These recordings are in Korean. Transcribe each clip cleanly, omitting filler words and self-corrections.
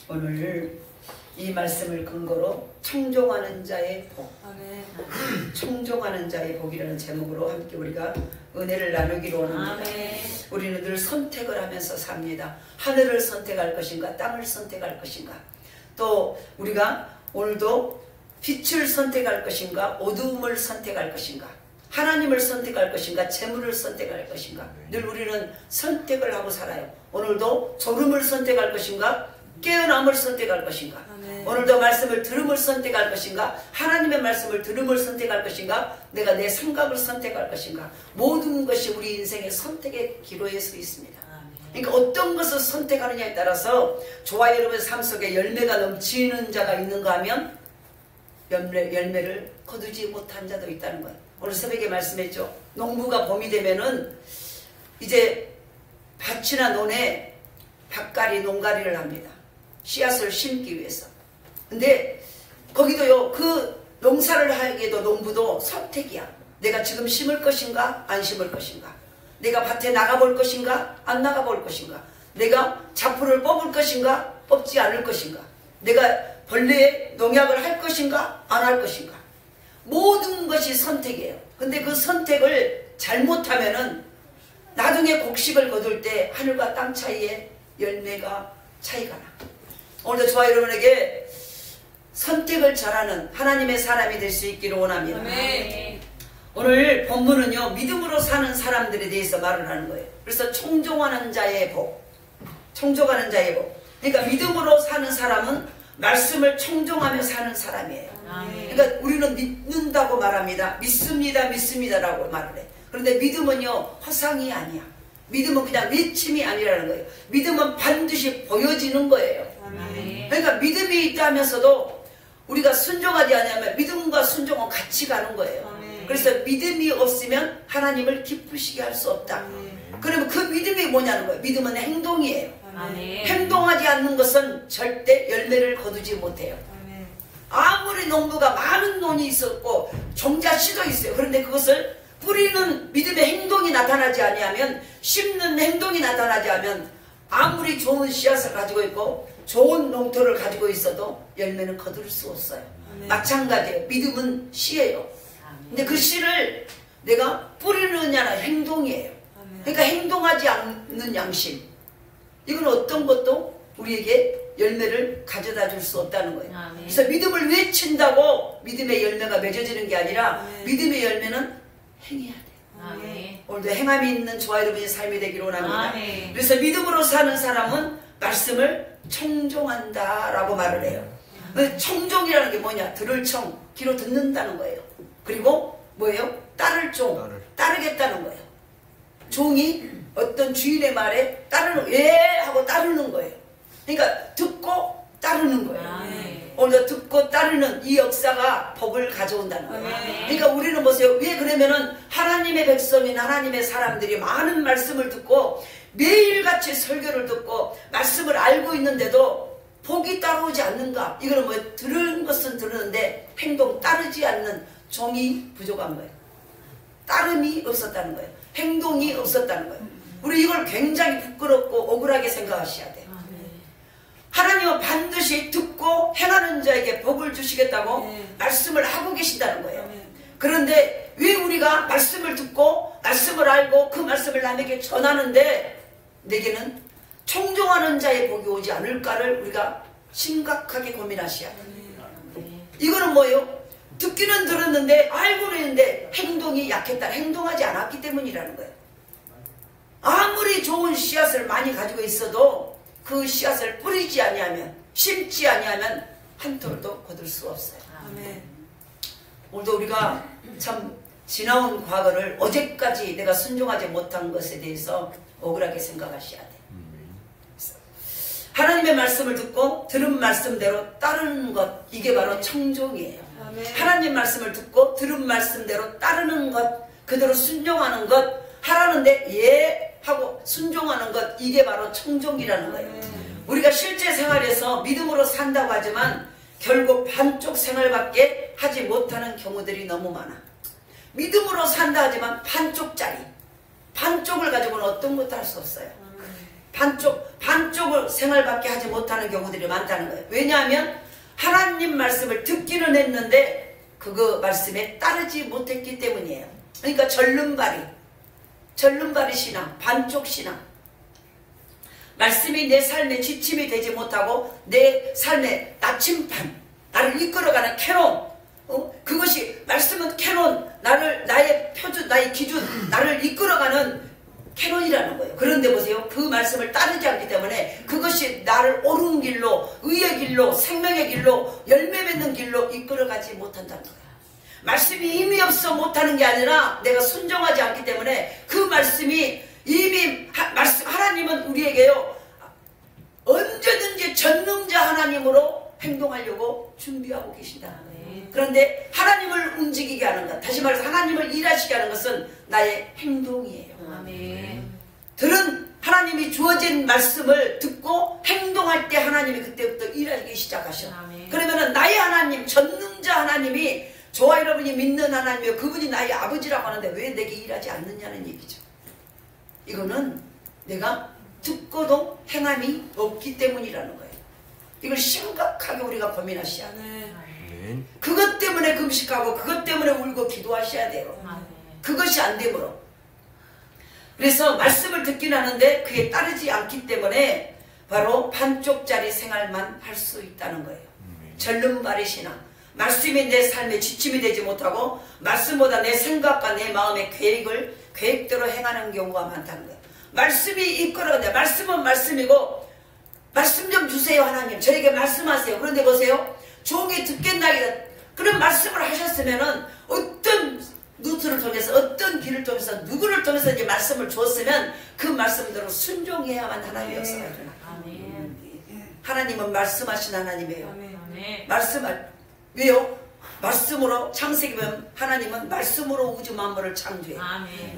오늘 이 말씀을 근거로 청종하는 자의 복, 청종하는 자의 복이라는 제목으로 함께 우리가 은혜를 나누기로 합니다. 우리는 늘 선택을 하면서 삽니다. 하늘을 선택할 것인가, 땅을 선택할 것인가, 또 우리가 오늘도 빛을 선택할 것인가, 어두움을 선택할 것인가, 하나님을 선택할 것인가, 재물을 선택할 것인가, 늘 우리는 선택을 하고 살아요. 오늘도 졸음을 선택할 것인가, 깨어남을 선택할 것인가, 오늘도 말씀을 들음을 선택할 것인가, 하나님의 말씀을 들음을 선택할 것인가, 내가 내 생각을 선택할 것인가, 모든 것이 우리 인생의 선택의 기로에 서 있습니다. 그러니까 어떤 것을 선택하느냐에 따라서 저와 여러분의 삶 속에 열매가 넘치는 자가 있는가 하면 열매를 거두지 못한 자도 있다는 거예요. 오늘 새벽에 말씀했죠. 농부가 봄이 되면은 이제 밭이나 논에 밭갈이, 농가리를 합니다. 씨앗을 심기 위해서. 근데 거기도요, 그 농사를 하기에도 농부도 선택이야. 내가 지금 심을 것인가, 안 심을 것인가, 내가 밭에 나가볼 것인가, 안 나가볼 것인가, 내가 잡초를 뽑을 것인가, 뽑지 않을 것인가, 내가 벌레에 농약을 할 것인가, 안 할 것인가, 모든 것이 선택이에요. 근데 그 선택을 잘못하면은 나중에 곡식을 거둘 때 하늘과 땅 사이에 열매가 차이가 나. 오늘도 저와 여러분에게 선택을 잘하는 하나님의 사람이 될 수 있기를 원합니다. 아멘. 오늘 본문은요, 믿음으로 사는 사람들에 대해서 말을 하는 거예요. 그래서 청종하는 자의 복, 청종하는 자의 복. 그러니까 믿음으로 사는 사람은 말씀을 청종하며 사는 사람이에요. 그러니까 우리는 믿는다고 말합니다. 믿습니다, 믿습니다라고 말을 해. 그런데 믿음은요, 화상이 아니야. 믿음은 그냥 외침이 아니라는 거예요. 믿음은 반드시 보여지는 거예요. 그러니까 믿음이 있다면서도 우리가 순종하지 않으면 믿음과 순종은 같이 가는 거예요. 그래서 믿음이 없으면 하나님을 기쁘시게 할 수 없다. 그러면 그 믿음이 뭐냐는 거예요. 믿음은 행동이에요. 행동하지 않는 것은 절대 열매를 거두지 못해요. 아무리 농부가 많은 논이 있었고 종자씨도 있어요. 그런데 그것을 뿌리는 믿음의 행동이 나타나지 아니하면, 심는 행동이 나타나지 않으면 아무리 좋은 씨앗을 가지고 있고 좋은 농토를 가지고 있어도 열매는 거둘 수 없어요. 마찬가지예요. 믿음은 씨예요. 근데 그 씨를 내가 뿌리느냐는 행동이에요. 그러니까 행동하지 않는 양심, 이건 어떤 것도 우리에게 열매를 가져다 줄 수 없다는 거예요. 그래서 믿음을 외친다고 믿음의 열매가 맺어지는 게 아니라 믿음의 열매는 행해야 돼요. 오늘도 행함이 있는 저와 여러분의 삶이 되기를 원합니다. 그래서 믿음으로 사는 사람은 말씀을 청종한다라고 말을 해요. 청종이라는 게 뭐냐? 들을 청, 귀로 듣는다는 거예요. 그리고 뭐예요? 따를 종, 따르겠다는 거예요. 종이 어떤 주인의 말에 따르는, 예 하고 따르는 거예요. 그러니까 듣고 따르는 거예요. 오늘도 듣고 따르는 이 역사가 복을 가져온다는 거예요. 그러니까 우리는 보세요. 왜 그러면은 하나님의 백성인 하나님의 사람들이 많은 말씀을 듣고 매일같이 설교를 듣고 말씀을 알고 있는데도 복이 따라오지 않는가? 이거는 뭐 들은 것은 들었는데 행동 따르지 않는 종이 부족한 거예요. 따름이 없었다는 거예요. 행동이 없었다는 거예요. 우리 이걸 굉장히 부끄럽고 억울하게 생각하셔야 돼요. 하나님은 반드시 듣고 행하는 자에게 복을 주시겠다고 말씀을 하고 계신다는 거예요. 그런데 왜 우리가 말씀을 듣고 말씀을 알고 그 말씀을 남에게 전하는데 내게는 청종하는 자의 복이 오지 않을까를 우리가 심각하게 고민하셔야 돼요. 이거는 뭐예요? 듣기는 들었는데 알고는 있는데 행동이 약했다, 행동하지 않았기 때문이라는 거예요. 아무리 좋은 씨앗을 많이 가지고 있어도 그 씨앗을 뿌리지 아니하면, 심지 아니하면 한 톨도 거둘 수 없어요. 오늘도 우리가 참 지나온 과거를, 어제까지 내가 순종하지 못한 것에 대해서 억울하게 생각하셔야 돼요. 하나님의 말씀을 듣고 들은 말씀대로 따르는 것, 이게 바로 청종이에요. 하나님 말씀을 듣고 들은 말씀대로 따르는 것, 그대로 순종하는 것, 하라는데 예 하고 순종하는 것, 이게 바로 청종이라는 거예요. 우리가 실제 생활에서 믿음으로 산다고 하지만 결국 반쪽 생활밖에 하지 못하는 경우들이 너무 많아. 믿음으로 산다 하지만 반쪽짜리, 반쪽을 가지고는 어떤 것도 할 수 없어요. 반쪽, 반쪽을 생활밖에 하지 못하는 경우들이 많다는 거예요. 왜냐하면 하나님 말씀을 듣기는 했는데 그거 말씀에 따르지 못했기 때문이에요. 그러니까 절름발이 신앙, 반쪽 신앙. 말씀이 내 삶의 지침이 되지 못하고 내 삶의 나침판, 나를 이끌어가는 캐논, 그것이 말씀은 캐논, 나의 표준, 나의 기준, 나를 이끌어가는 캐논이라는 거예요. 그런데 보세요. 그 말씀을 따르지 않기 때문에 그것이 나를 옳은 길로, 의의 길로, 생명의 길로, 열매 맺는 길로 이끌어가지 못한다는 거예요. 말씀이 힘이 없어 못하는 게 아니라 내가 순종하지 않기 때문에 그 말씀이 이미 하나님은 우리에게요 언제든지 전능자 하나님으로 행동하려고 준비하고 계시다. 그런데 하나님을 움직이게 하는 것, 다시 말해서 하나님을 일하시게 하는 것은 나의 행동이에요. 들은 하나님이 주어진 말씀을 듣고 행동할 때 하나님이 그때부터 일하기 시작하셔. 그러면은 나의 하나님, 전능자 하나님이 저와 여러분이 믿는 하나님이요 그분이 나의 아버지라고 하는데 왜 내게 일하지 않느냐는 얘기죠. 이거는 내가 듣고도 행함이 없기 때문이라는 거예요. 이걸 심각하게 우리가 고민하셔야 돼요. 그것 때문에 금식하고 그것 때문에 울고 기도하셔야 돼요. 그것이 안 되므로. 그래서 말씀을 듣긴 하는데 그에 따르지 않기 때문에 바로 반쪽짜리 생활만 할 수 있다는 거예요. 절름발이 신앙. 말씀이 내 삶의 지침이 되지 못하고 말씀보다 내 생각과 내 마음의 계획대로 행하는 경우가 많다는 거예요. 말씀이 이끌어간다. 말씀은 말씀이고 말씀 좀 주세요 하나님. 저에게 말씀하세요. 그런데 보세요. 종이 듣겠나이다. 그런 말씀을 하셨으면은 어떤 루트를 통해서 어떤 길을 통해서 누구를 통해서 이제 말씀을 줬으면 그 말씀대로 순종해야만 하나님의 역사가 일어나. 하나님은 말씀하신 하나님이에요. 왜요? 말씀으로 창세기 보면 하나님은 말씀으로 우주 만물을 창조해요.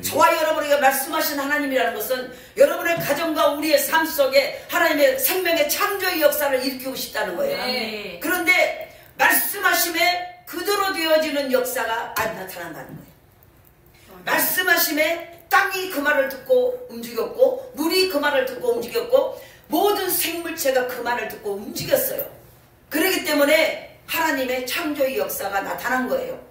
저와 여러분에게 말씀하신 하나님이라는 것은 여러분의 가정과 우리의 삶 속에 하나님의 생명의 창조의 역사를 일으키고 싶다는 거예요. 그런데 말씀하심에 그대로 되어지는 역사가 안 나타난다는 거예요. 말씀하심에 땅이 그 말을 듣고 움직였고 물이 그 말을 듣고 움직였고 모든 생물체가 그 말을 듣고 움직였어요. 그렇기 때문에 하나님의 창조의 역사가 나타난 거예요.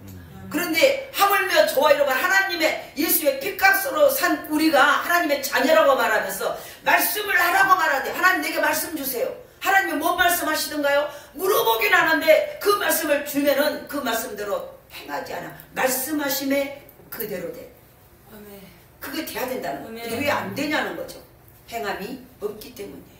그런데 하물며 저와 여러분 하나님의 예수의 피값으로 산 우리가 하나님의 자녀라고 말하면서 말씀을 하라고 말하는데 하나님 내게 말씀 주세요. 하나님이 뭔 말씀하시던가요? 물어보긴 하는데 그 말씀을 주면은 그 말씀대로 행하지 않아. 말씀하심에 그대로 돼. 그게 돼야 된다는 거예요. 이게 왜 안 되냐는 거죠. 행함이 없기 때문이에요.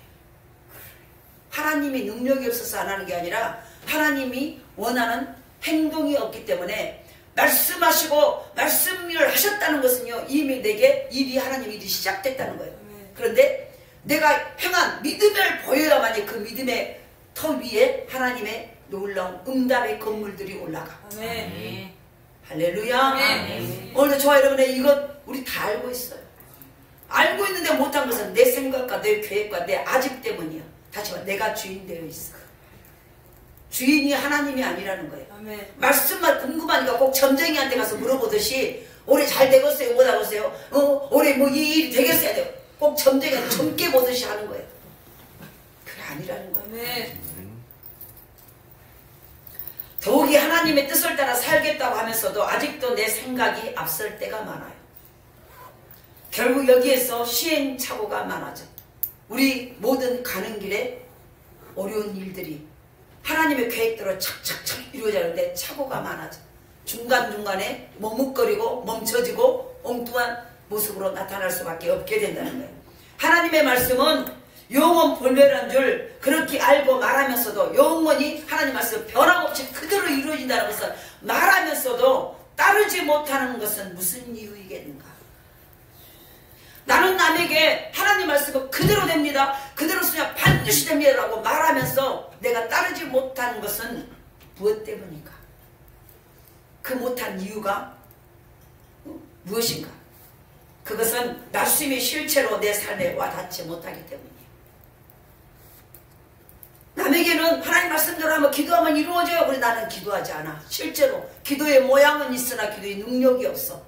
하나님이 능력이 없어서 안 하는 게 아니라 하나님이 원하는 행동이 없기 때문에 말씀하시고 말씀을 하셨다는 것은요 이미 내게 하나님 일이 시작됐다는 거예요. 그런데 내가 행한 믿음을 보여야만이 그 믿음의 터 위에 하나님의 놀라운 응답의 건물들이 올라가. 할렐루야. 오늘 저와 여러분의 이것 우리 다 알고 있어요. 알고 있는데 못한 것은 내 생각과 내 계획과 내 아집 때문이야. 다시 말해 내가 주인 되어 있어. 주인이 하나님이 아니라는 거예요. 말씀만 궁금하니까 꼭 점쟁이한테 가서 물어보듯이 올해 잘 되겠어요? 못 하겠어요? 올해 뭐 이 일이 되겠어야 돼요? 꼭 점쟁이한테 점괘 보듯이 하는 거예요. 그게 아니라는 거예요. 더욱이 하나님의 뜻을 따라 살겠다고 하면서도 아직도 내 생각이 앞설 때가 많아요. 결국 여기에서 시행착오가 많아져. 우리 모든 가는 길에 어려운 일들이 하나님의 계획대로 착착착 이루어지는데 착오가 많아져. 중간중간에 머뭇거리고 멈춰지고 엉뚱한 모습으로 나타날 수밖에 없게 된다는 거예요. 하나님의 말씀은 영원 본래라는 줄 그렇게 알고 말하면서도 영원히 하나님 말씀 변함없이 그대로 이루어진다는 것을 말하면서도 따르지 못하는 것은 무슨 이유이겠는가? 나는 남에게 하나님 말씀은 그대로 됩니다. 그대로 쓰면 반드시 됩니다 라고 말하면서 내가 따르지 못하는 것은 무엇 때문인가? 그 못한 이유가 무엇인가? 그것은 말씀이 실체로 내 삶에 와닿지 못하기 때문이에요. 남에게는 하나님 말씀대로 하면 기도하면 이루어져요. 그런데 나는 기도하지 않아. 실제로 기도의 모양은 있으나 기도의 능력이 없어.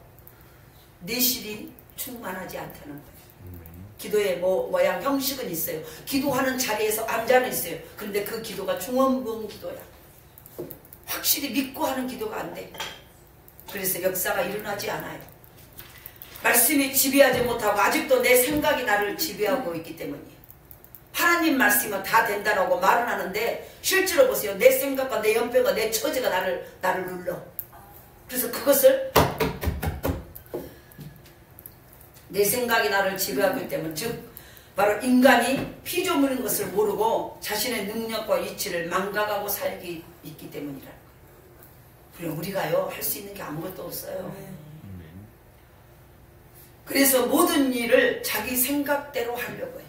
내실이 충만하지 않다는 거예요. 기도의 모양 형식은 있어요. 기도하는 자리에서 앉아는 있어요. 그런데 그 기도가 중원부흥 기도야. 확실히 믿고 하는 기도가 안 돼. 그래서 역사가 일어나지 않아요. 말씀이 지배하지 못하고 아직도 내 생각이 나를 지배하고 있기 때문이에요. 하나님 말씀은 다 된다라고 말은 하는데 실제로 보세요. 내 생각과 내 연배가 내 처지가 나를 눌러. 그래서 그것을 내 생각이 나를 지배하고 있기 때문에, 즉 바로 인간이 피조물인 것을 모르고 자신의 능력과 이치를 망각하고 살기 있기 때문이라. 그리고 우리가요 할 수 있는 게 아무것도 없어요. 그래서 모든 일을 자기 생각대로 하려고 해요.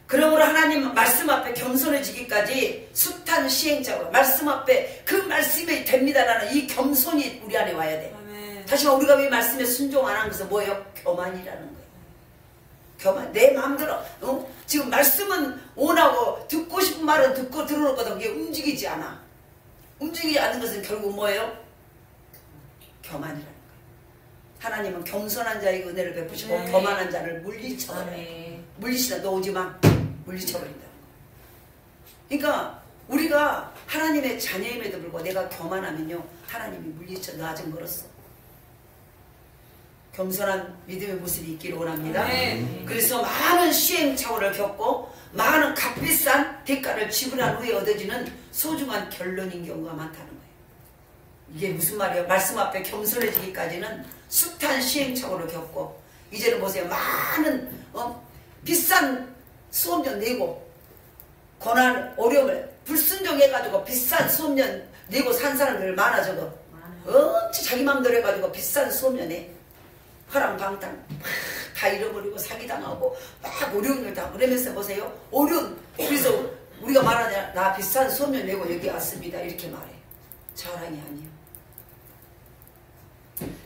그러므로 하나님 말씀 앞에 겸손해지기까지 숱한 시행착오, 말씀 앞에 그 말씀이 됩니다라는 이 겸손이 우리 안에 와야 돼. 다시 우리가 왜 말씀에 순종 안 한 것은 뭐예요? 교만이라는 거예요. 교만. 내 마음대로 지금 말씀은 원하고 듣고 싶은 말은 듣고 들어놓거든. 이게 움직이지 않아. 움직이지 않는 것은 결국 뭐예요? 교만이라는 거예요. 하나님은 겸손한 자에게 은혜를 베푸시고 네. 교만한 자를 물리쳐버려요. 물리치다. 너 오지마. 물리쳐버린다는 거예요. 그러니까 우리가 하나님의 자녀임에도 불구하고 내가 교만하면요 하나님이 물리쳐. 너 아직 멀었어. 겸손한 믿음의 모습이 있기를 원합니다. 그래서 많은 시행착오를 겪고 많은 값비싼 대가를 지불한 후에 얻어지는 소중한 결론인 경우가 많다는 거예요. 이게 무슨 말이에요? 말씀 앞에 겸손해지기까지는 숱한 시행착오를 겪고, 이제는 보세요. 많은 비싼 수업료 내고 고난 어려움을 불순종해가지고 비싼 수업료 내고 산 사람들 많아져도 엄청 자기 맘대로 해가지고 비싼 수업료 내. 허랑방탕 다 잃어버리고 사기당하고 막 어려운 일 당하고 그러면서 보세요. 어려운. 그래서 우리가 말하냐, 나 비싼 수업료 내고 여기 왔습니다 이렇게 말해. 자랑이 아니에요.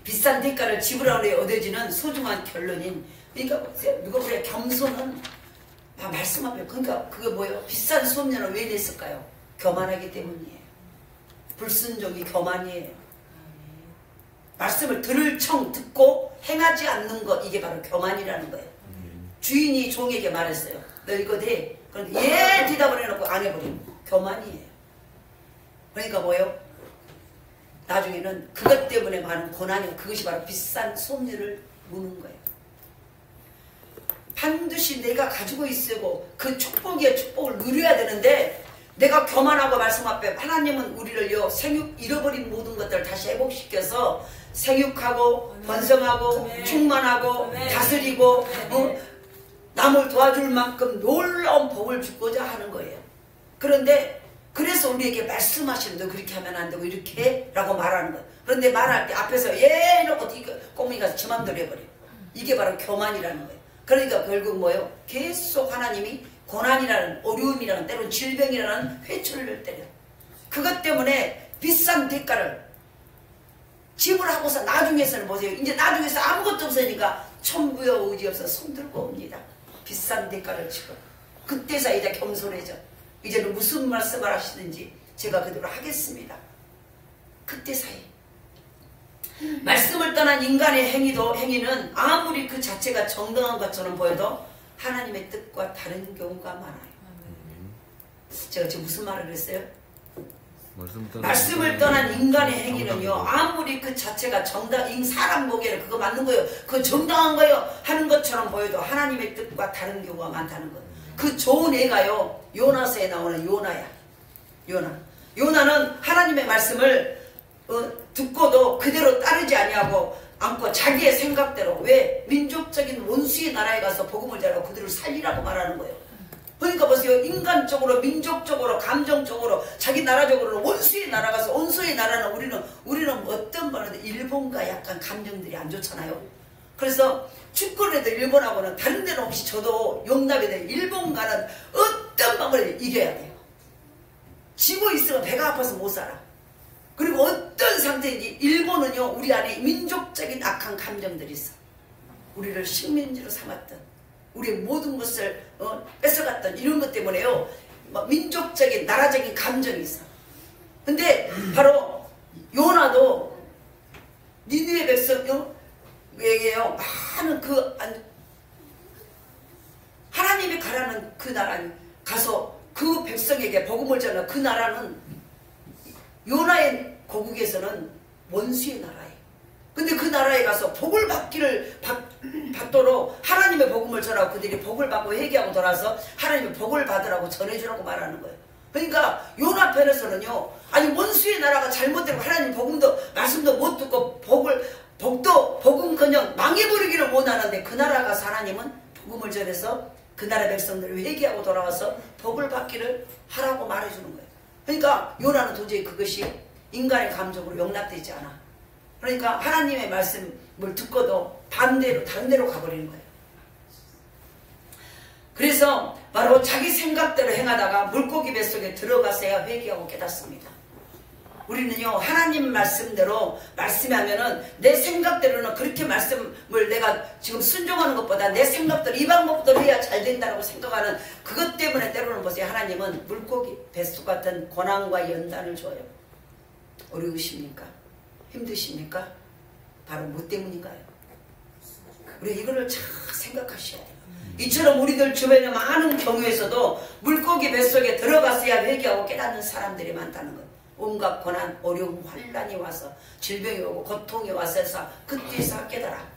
비싼 대가를 지불하는 데 얻어지는 소중한 결론인, 그러니까 누가 그래 겸손은 말씀 앞에, 그러니까 그게 뭐예요? 비싼 수업료는 왜 냈을까요? 교만하기 때문이에요. 불순종이 교만이에요. 말씀을 들을 청 듣고 행하지 않는 것, 이게 바로 교만이라는 거예요. 주인이 종에게 말했어요. 너 이거 돼. 그런데 예 대답을 해놓고 안 해버리면 교만이에요. 그러니까 뭐예요? 나중에는 그것 때문에 많은 고난이, 그것이 바로 비싼 수업료를 무는 거예요. 반드시 내가 가지고 있고 그 축복의 축복을 누려야 되는데, 내가 교만하고 말씀 앞에, 하나님은 우리를요 생육 잃어버린 모든 것들을 다시 회복시켜서 생육하고 번성하고 충만하고 다스리고 남을 도와줄 만큼 놀라운 복을 주고자 하는 거예요. 그런데 그래서 우리에게 말씀하시는, 너 그렇게 하면 안 되고 이렇게 해 라고 말하는 거예요. 그런데 말할 때 앞에서 예 이러고 꼬맹이 가서 지 맘대로 해버려요. 이게 바로 교만이라는 거예요. 그러니까 결국 뭐예요? 계속 하나님이 고난이라는, 어려움이라는, 때로는 질병이라는 회초리를 때려. 그것 때문에 비싼 대가를 지불하고서 나중에서는 보세요. 이제 나중에서 아무것도 없으니까 천부여 의지 없어 손 들고 옵니다. 비싼 대가를 지불. 그때서 이제 겸손해져. 이제는 무슨 말씀을 하시든지 제가 그대로 하겠습니다. 그때 사이. 말씀을 떠난 인간의 행위는 아무리 그 자체가 정당한 것처럼 보여도 하나님의 뜻과 다른 경우가 많아요. 제가 지금 무슨 말을 했어요? 말씀을 떠난 인간의 행위는요, 아무리 그 자체가 사람 보기에는 그거 맞는 거예요, 그거 정당한 거예요 하는 것처럼 보여도 하나님의 뜻과 다른 경우가 많다는 거예요. 그 좋은 애가요, 요나서에 나오는 요나야. 요나는 하나님의 말씀을 듣고도 그대로 따르지 않고 자기의 생각대로, 왜? 민족적인 원수의 나라에 가서 복음을 전하고 그들을 살리라고 말하는 거예요. 그러니까 보세요. 인간적으로, 민족적으로, 감정적으로, 자기 나라적으로는 원수의 나라 가서, 원수의 나라는 우리는 어떤 번은 일본과 약간 감정들이 안 좋잖아요. 그래서 축구를 해도 일본하고는 다른 데는 없이 저도 용납에 대해 일본과는 어떤 방법을 이겨야 돼요. 지고 있으면 배가 아파서 못 살아. 그리고 어떤 상태인지, 일본은요 우리 안에 민족적인 악한 감정들이 있어. 우리를 식민지로 삼았던, 우리의 모든 것을 뺏어갔던 이런 것 때문에요 민족적인 나라적인 감정이 있어. 근데 바로 요나도 니느웨 백성에게요 많은 하나님이 가라는 그 나라 가서 그 백성에게 복음을 전하 그 나라는 요나의 고국에서는 원수의 나라예요. 근데 그 나라에 가서 복을 받도록 하나님의 복음을 전하고 그들이 복을 받고 회개하고 돌아서 하나님의 복을 받으라고 전해주라고 말하는 거예요. 그러니까 요나 편에서는요, 아니 원수의 나라가 잘못되고 하나님 복음도 말씀도 못 듣고 복음커녕 망해버리기를 원하는데 그 나라 가서 하나님은 복음을 전해서 그 나라 백성들을 회개하고 돌아와서 복을 받기를 하라고 말해주는 거예요. 그러니까 요나는 도저히 그것이 인간의 감정으로 용납되지 않아. 그러니까 하나님의 말씀을 듣고도 다른 데로 가버리는 거예요. 그래서 바로 자기 생각대로 행하다가 물고기 뱃속에 들어가서야 회개하고 깨닫습니다. 우리는요, 하나님 말씀대로 말씀하면은 내 생각대로는 그렇게 말씀을 내가 지금 순종하는 것보다 내 생각대로 이 방법대로 해야 잘 된다고 생각하는 그것 때문에 때로는 보세요. 하나님은 물고기 뱃속 같은 고난과 연단을 줘요. 어려우십니까? 힘드십니까? 바로 뭐 때문인가요? 우리 이거를 잘 생각하셔야 돼요. 이처럼 우리들 주변에 많은 경우에서도 물고기 뱃속에 들어갔어야 회개하고 깨닫는 사람들이 많다는 거예요. 온갖 고난, 어려움, 환난이 와서 질병이 오고 고통이 와서 그때서 깨달아.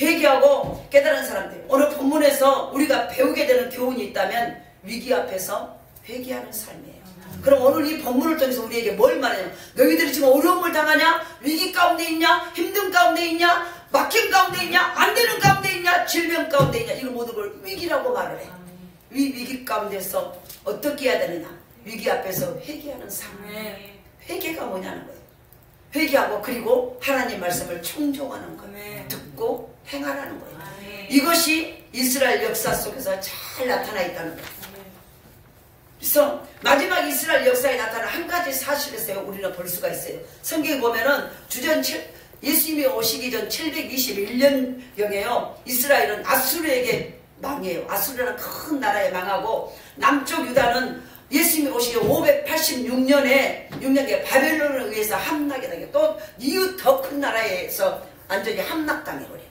회개하고 깨달은 사람들. 오늘 본문에서 우리가 배우게 되는 교훈이 있다면 위기 앞에서 회개하는 삶이에요. 그럼 오늘 이 본문을 통해서 우리에게 뭘 말해요? 너희들이 지금 어려움을 당하냐? 위기 가운데 있냐? 힘든 가운데 있냐? 막힘 가운데 있냐? 안 되는 가운데 있냐? 질병 가운데 있냐? 이걸 모든 걸 위기라고 말을 해. 위기 가운데서 어떻게 해야 되느냐? 위기 앞에서 회개하는 삶. 회개가 뭐냐는 거예요. 회개하고 그리고 하나님 말씀을 청종하는 거예요. 듣고 행하라는 거예요. 이것이 이스라엘 역사 속에서 잘 나타나 있다는 거예요. 그래서 마지막 이스라엘 역사에 나타난 한 가지 사실에서 우리는 볼 수가 있어요. 성경에 보면은 예수님이 오시기 전 721년경에요. 이스라엘은 아수르에게 망해요. 아수르는 큰 나라에 망하고 남쪽 유다는 예수님이 오시기 586년에 바벨론에 의해서 함락이 당해요. 또 이웃 더 큰 나라에서 완전히 함락당해버려요.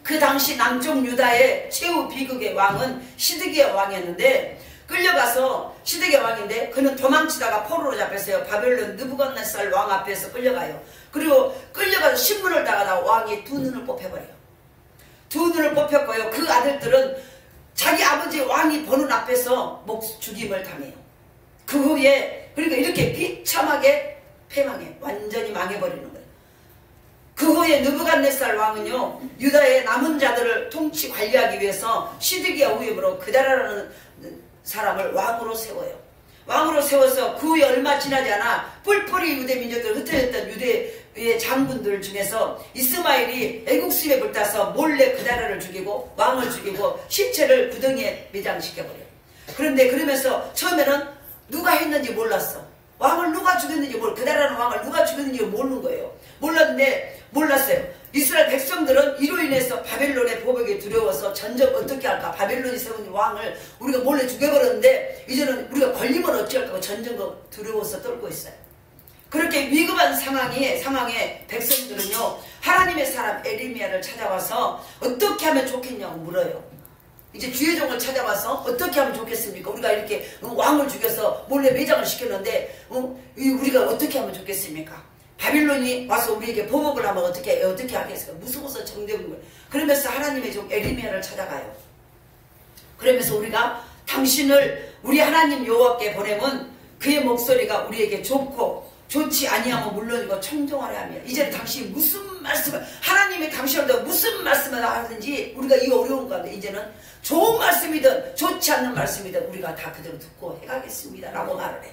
그 당시 남쪽 유다의 최후 비극의 왕은 시드기야 왕이었는데 끌려가서 시드기야 왕인데 그는 도망치다가 포로로 잡혔어요. 바벨론 느부갓네살 왕 앞에서 끌려가요. 그리고 끌려가서 신문을 당하다 왕이 두 눈을 뽑혀버려요. 두 눈을 뽑혔고요. 그 아들들은 자기 아버지 왕이 보는 앞에서 죽임을 당해요. 그 후에 그러니까 이렇게 비참하게 패망해. 완전히 망해버리는 거예요. 그 후에 느부갓네살 왕은요, 유다의 남은 자들을 통치 관리하기 위해서 시드기야 후임으로 그다라라는 사람을 왕으로 세워요. 왕으로 세워서 그 후에 얼마 지나지 않아 뿔뿔이 유대 민족들 흩어졌던 유대의 장군들 중에서 이스마엘이 애국심에 불타서 몰래 그다라를 죽이고 왕을 죽이고 시체를 구덩이에 매장시켜버려요. 그런데 그러면서 처음에는 누가 했는지 몰랐어. 왕을 누가 죽였는지 그다라는 왕을 누가 죽였는지 모르는 거예요. 몰랐어요. 이스라엘 백성들은 이로 인해서 바벨론의 보복에 두려워서 전적 어떻게 할까? 바벨론이 세운 왕을 우리가 몰래 죽여버렸는데 이제는 우리가 걸리면 어찌할까? 전적 두려워서 떨고 있어요. 그렇게 위급한 상황에 백성들은요, 하나님의 사람 에레미야를 찾아와서 어떻게 하면 좋겠냐고 물어요. 이제 주의 종을 찾아와서 어떻게 하면 좋겠습니까? 우리가 이렇게 왕을 죽여서 몰래 매장을 시켰는데 우리가 어떻게 하면 좋겠습니까? 바빌론이 와서 우리에게 보복을 하면 어떻게 하겠어요? 무서워서 정되는 거예요. 그러면서 하나님의 종 에레미야를 찾아가요. 그러면서 우리가 당신을 우리 하나님 여호와께 보내면 그의 목소리가 우리에게 좋지 아니하면 물론이고 청종하려 하며 이제는 당신이 무슨 말씀을 하나님이 당신한테 무슨 말씀을 하든지 우리가 이 어려운 가운데 이제는 좋은 말씀이든 좋지 않는 말씀이든 우리가 다 그대로 듣고 해가겠습니다 라고 말을 해.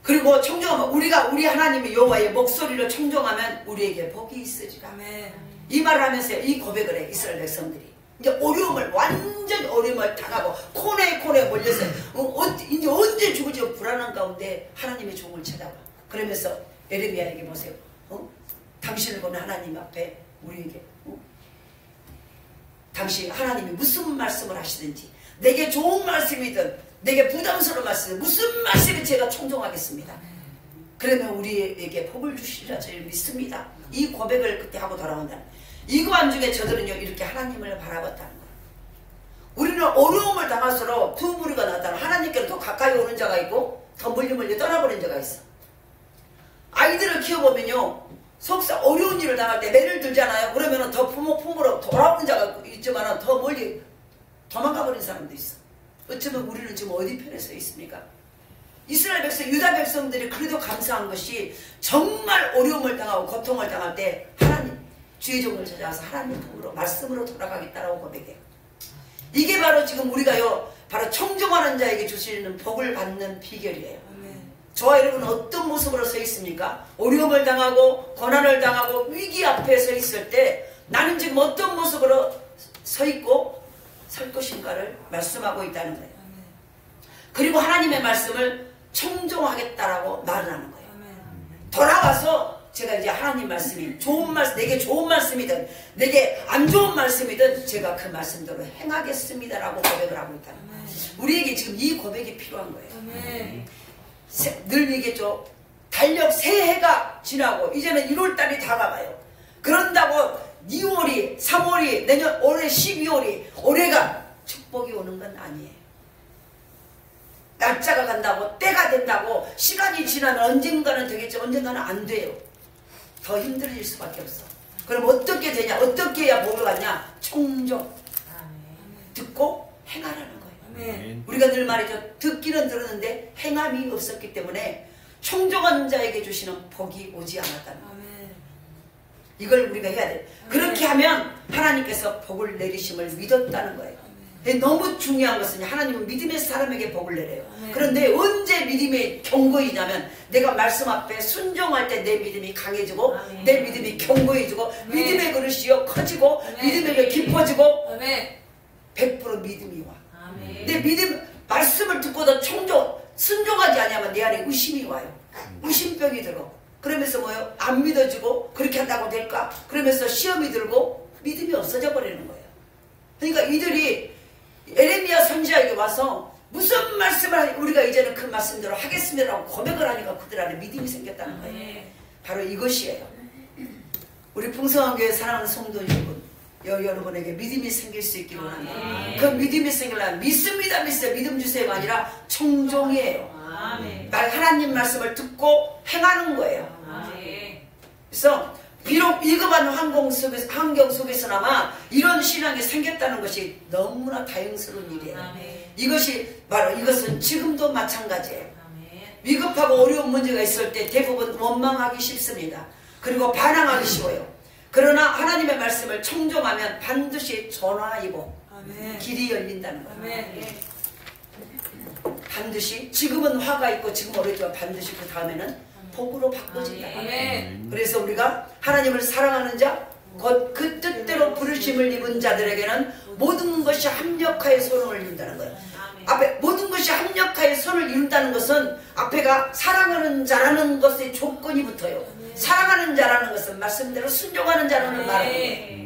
그리고 청종하면 우리가 우리 하나님의 여호와의 목소리를 청종하면 우리에게 복이 있으리라. 이 말을 하면서 이 고백을 해. 이스라엘 백성들이 이제 완전히 어려움을 당하고 코너에 몰려서 이제 언제 죽을지 불안한 가운데 하나님의 종을 찾아와. 그러면서 에레미야에게 보세요. 당신을 보는 하나님 앞에 우리에게 당신 하나님이 무슨 말씀을 하시든지 내게 좋은 말씀이든 내게 부담스러운 말씀 무슨 말씀이 제가 청종하겠습니다. 그러면 우리에게 복을 주시리라 저희를 믿습니다. 이 고백을 그때 하고 돌아온다. 이 고안 중에 저들은요 이렇게 하나님을 바라봤다는 거예요. 우리는 어려움을 당할수록 두 부류가 나타나. 하나님께로 더 가까이 오는 자가 있고 더 멀리 떠나버린 자가 있어. 아이들을 키워보면요, 속상 어려운 일을 당할 때 매를 들잖아요. 그러면 더 부모 품으로 돌아오는 자가 있지만 더 멀리 도망가 버린 사람도 있어. 어쩌면 우리는 지금 어디 편에 서 있습니까? 이스라엘 백성, 유다 백성들이 그래도 감사한 것이 정말 어려움을 당하고 고통을 당할 때 하나님, 주의 종을 찾아와서 하나님 품으로, 말씀으로 돌아가겠다라고 고백해요. 이게 바로 지금 우리가요, 바로 청종하는 자에게 주시는 복을 받는 비결이에요. 저와 여러분은 어떤 모습으로 서 있습니까? 어려움을 당하고 고난을 당하고 위기 앞에 서 있을 때 나는 지금 어떤 모습으로 서 있고 설 것인가를 말씀하고 있다는 거예요. 그리고 하나님의 말씀을 청종하겠다라고 말을 하는 거예요. 돌아와서 제가 이제 하나님 말씀이 좋은 말씀, 내게 좋은 말씀이든 내게 안 좋은 말씀이든 제가 그 말씀대로 행하겠습니다라고 고백을 하고 있다는 거예요. 우리에게 지금 이 고백이 필요한 거예요. 늘 얘기했죠. 달력 새해가 지나고 이제는 1월달이 다가가요. 그런다고 2월이 3월이 내년 올해 12월이 올해가 축복이 오는 건 아니에요. 날짜가 간다고 때가 된다고 시간이 지나면 언젠가는 되겠지, 언젠가는 안 돼요. 더 힘들어질 수밖에 없어. 그럼 어떻게 되냐? 어떻게 해야 복을 받냐? 청종. 듣고 행하라는 거예요. 우리가 늘 말이죠. 듣기는 들었는데 행함이 없었기 때문에 청종한 자에게 주시는 복이 오지 않았다는 거예요. 이걸 우리가 해야 돼요. 그렇게 하면 하나님께서 복을 내리심을 믿었다는 거예요. 너무 중요한 것은 하나님은 믿음의 사람에게 복을 내려요. 그런데 언제 믿음의 경고이냐면 내가 말씀 앞에 순종할 때 내 믿음이 강해지고 내 믿음이 견고해지고 믿음의 그릇이요 커지고 믿음의 깊어지고 100% 믿음이 와. 내 믿음 말씀을 듣고도 순종하지 않으면 내 안에 의심이 와요. 의심병이 들어. 그러면서 뭐요? 안 믿어지고 그렇게 한다고 될까? 그러면서 시험이 들고 믿음이 없어져 버리는 거예요. 그러니까 이들이 에레미야 선지자에게 와서 무슨 말씀을 우리가 이제는 그 말씀대로 하겠습니다라고 고백을 하니까 그들 안에 믿음이 생겼다는 거예요. 바로 이것이에요. 우리 풍성한 교회 사랑하는 성도 여러분에게 믿음이 생길 수 있기를 원합니다. 그 믿음이 생기려면 믿습니다, 믿음 주세요가 아니라 청종이에요. 하나님 말씀을 듣고 행하는 거예요. 그래서 비록 위급한 환경 속에서나마 이런 신앙이 생겼다는 것이 너무나 다행스러운 일이에요. 이것은 지금도 마찬가지예요. 위급하고 어려운 문제가 있을 때 대부분 원망하기 쉽습니다. 그리고 반항하기 쉬워요. 그러나 하나님의 말씀을 청종하면 반드시 전화이고 길이 열린다는 거예요. 반드시 지금은 화가 있고 지금 어렵지만 반드시 그 다음에는 복으로 바꿔진다. 그래서 우리가 하나님을 사랑하는 자, 곧 그 뜻대로 부르심을 입은 자들에게는 모든 것이 합력하여 손을 이룬다는 거예요. 앞에 모든 것이 합력하여 손을 이룬다는 것은 앞에가 사랑하는 자라는 것의 조건이 붙어요. 사랑하는 자라는 것은 말씀대로 순종하는 자라는 말을 거예요.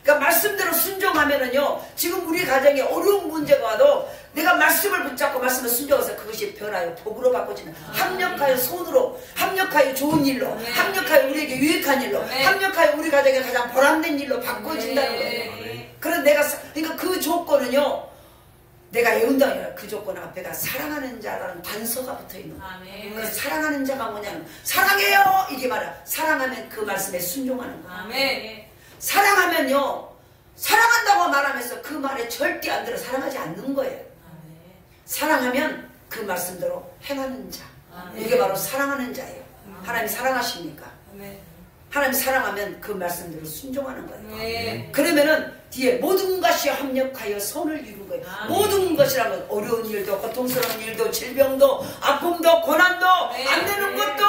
그러니까 말씀대로 순종하면은요, 지금 우리 가정에 어려운 문제가 와도 내가 말씀을 붙잡고 말씀을 순종해서 그것이 변하여 복으로 바꿔지는, 합력하여 손으로, 합력하여 좋은 일로, 합력하여 우리에게 유익한 일로, 합력하여 우리 가정에 가장 보람된 일로 바꿔진다는 거예요. 그러니까 그 조건은요, 내가 애운다 아니라 그 조건 앞에가 사랑하는 자라는 단서가 붙어있는 거예요. 그 사랑하는 자가 뭐냐면 사랑해요 이게 말이야. 사랑하면 그 말씀에 순종하는 거예요. 사랑하면요, 사랑한다고 말하면서 그 말에 절대 안 들어 사랑하지 않는 거예요. 사랑하면 그 말씀대로 행하는 자, 이게 바로 사랑하는 자예요. 하나님 사랑하십니까? 하나님 사랑하면 그 말씀대로 순종하는 거예요. 그러면은 뒤에 모든 것이 합력하여 선을 이루는 거예요. 모든 것이라면 어려운 일도, 고통스러운 일도, 질병도, 아픔도, 고난도, 안 되는 것도,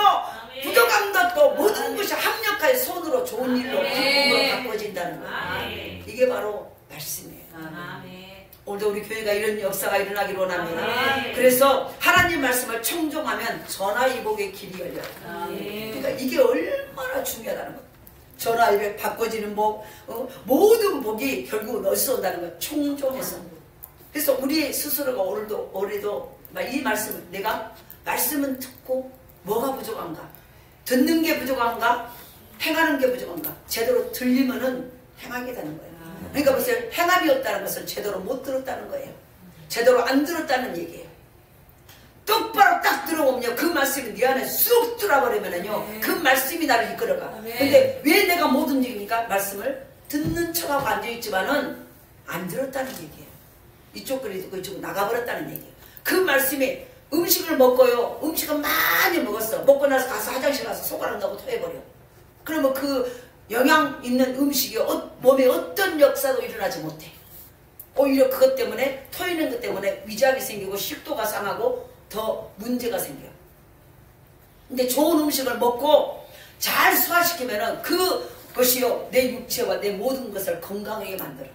부족함도 또 모든 것이 합력하여 손으로 좋은 일로, 기쁨으로 바꿔진다는 거예요. 이게 바로 말씀이에요. 오늘도 우리 교회가 이런 역사가 일어나기를 원합니다. 그래서 하나님 말씀을 청종하면 전화위복의 길이 열려요. 그러니까 이게 얼마나 중요하다는 거예요. 전화위복 바꿔지는 복, 모든 복이 결국은 어디서 온다는 거예요? 청종에서. 그래서 우리 스스로가 올해도 이 말씀을, 내가 말씀은 듣고 뭐가 부족한가? 듣는 게 부족한가? 행하는 게 부족한가? 제대로 들리면은 행하게 되는 거예요. 그러니까 무슨 행함이 없다는 것은 제대로 못 들었다는 거예요. 제대로 안 들었다는 얘기예요. 똑바로 딱 들어오면요, 그 말씀이 네 안에 쑥 들어버리면은요, 그 말씀이 나를 이끌어가. 근데 왜 내가 못 움직입니까? 말씀을 듣는 척하고 앉아있지만은 안 들었다는 얘기예요. 이쪽 그리 듣고 이쪽 나가버렸다는 얘기예요. 그 말씀이 음식을 먹고요, 음식을 많이 먹었어. 먹고 나서 가서 화장실 가서 손가락 넣고 토해버려. 그러면 그 영양 있는 음식이 몸에 어떤 역사도 일어나지 못해. 오히려 그것 때문에, 토해낸 것 때문에 위장이 생기고 식도가 상하고 더 문제가 생겨요. 근데 좋은 음식을 먹고 잘 소화시키면은 그것이요, 내 육체와 내 모든 것을 건강하게 만들어.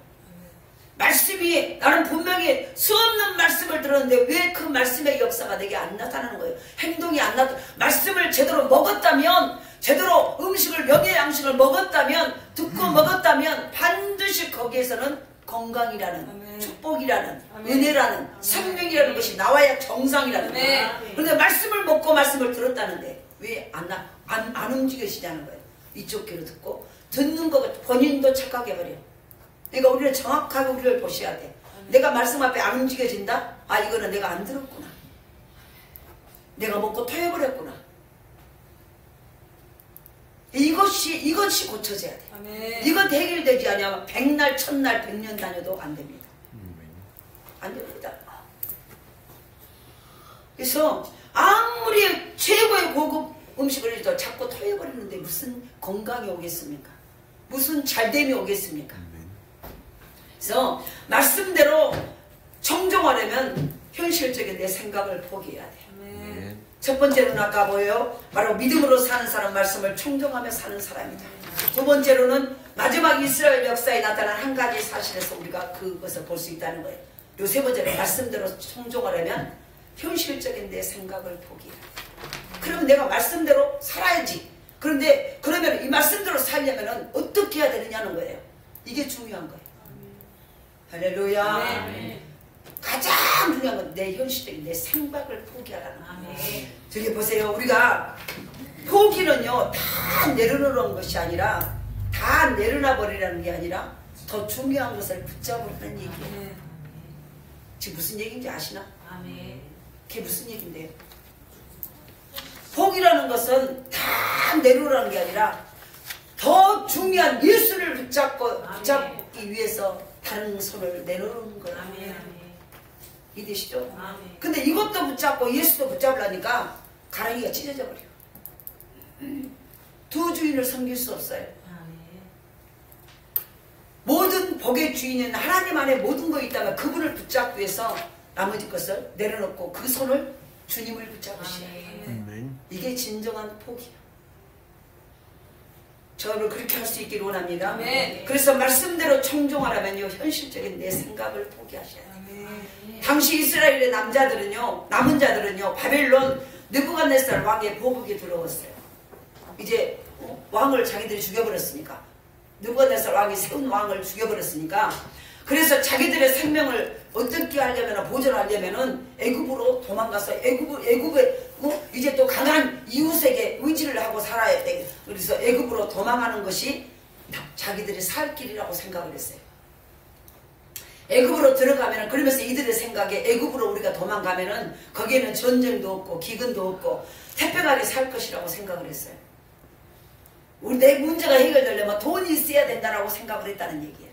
말씀이, 나는 분명히 수없는 말씀을 들었는데 왜 그 말씀의 역사가 내게 안 나타나는 거예요? 행동이 안 나타나. 말씀을 제대로 먹었다면, 제대로 음식을, 영양식을 먹었다면, 듣고 먹었다면 반드시 거기에서는 건강이라는, 축복이라는, 은혜라는, 생명이라는 것이 나와야 정상이라는 거예요. 그런데 말씀을 먹고 말씀을 들었다는데 왜 안 움직여지냐는 거예요. 이쪽 귀로 듣고 듣는 거 본인도 착각해버려. 그러니까 우리는 정확하게 우리를 보셔야 돼. 내가 말씀 앞에 안 움직여진다? 아, 이거는 내가 안 들었구나. 내가 먹고 토해버렸구나. 이것이 고쳐져야 돼. 이것 해결되지 않으면 100날, 1000날, 100년 다녀도 안 됩니다. 안 됩니다. 그래서 아무리 최고의 고급 음식을 해도 자꾸 토해버리는데 무슨 건강이 오겠습니까? 무슨 잘됨이 오겠습니까? 그래서 말씀대로 청종하려면 현실적인 내 생각을 포기해야 돼요. 첫 번째로는 아까 뭐예요? 바로 믿음으로 사는 사람, 말씀을 청종하며 사는 사람이다. 두 번째로는 마지막 이스라엘 역사에 나타난 한 가지 사실에서 우리가 그것을 볼 수 있다는 거예요. 요 세 번째로 말씀대로 청종하려면 현실적인 내 생각을 포기해야 돼. 그러면 내가 말씀대로 살아야지. 그런데 그러면 이 말씀대로 살려면 어떻게 해야 되느냐는 거예요. 이게 중요한 거예요. 할렐루야. 가장 중요한 건 내 현실적인 내 생각을 포기하라는 거예요. 저기 보세요. 우리가 포기는요, 다 내려놓는 것이 아니라, 다 내려놔 버리라는 게 아니라 더 중요한 것을 붙잡으라는 얘기예요. 지금 무슨 얘기인지 아시나? 그게 무슨 얘기인데요? 포기라는 것은 다 내려놓으라는 게 아니라 더 중요한 예수를 붙잡기 위해서 다른 손을 내려놓는 거예요. 이해되시죠? 근데 이것도 붙잡고 예수도 붙잡으려니까 가랑이가 찢어져 버려. 두 주인을 섬길 수 없어요. 모든 복의 주인은 하나님 안에 모든 것이 있다가 그분을 붙잡기 위해서 나머지 것을 내려놓고 그 손을 주님을 붙잡으셔야 해요. 이게 진정한 포기예요. 저를 그렇게 할 수 있기를 원합니다. 그래서 말씀대로 청종하려면요, 현실적인 내 생각을 포기하셔야 돼요. 당시 이스라엘의 남은 자들은요, 바벨론 느부갓네살 왕의 보복에 들어왔어요. 이제 왕을 자기들이 죽여버렸으니까, 느부갓네살 왕이 세운 왕을 죽여버렸으니까, 그래서 자기들의 생명을 어떻게 하려면, 보존하려면은 애굽으로 도망가서 애굽에 이제 또 강한 이웃에게 의지를 하고 살아야 돼. 그래서 애굽으로 도망하는 것이 자기들이 살 길이라고 생각을 했어요. 애굽으로 들어가면은, 그러면서 이들의 생각에 애굽으로 우리가 도망가면은 거기에는 전쟁도 없고 기근도 없고 태평하게 살 것이라고 생각을 했어요. 내 문제가 해결되려면 돈이 있어야 된다라고 생각을 했다는 얘기예요.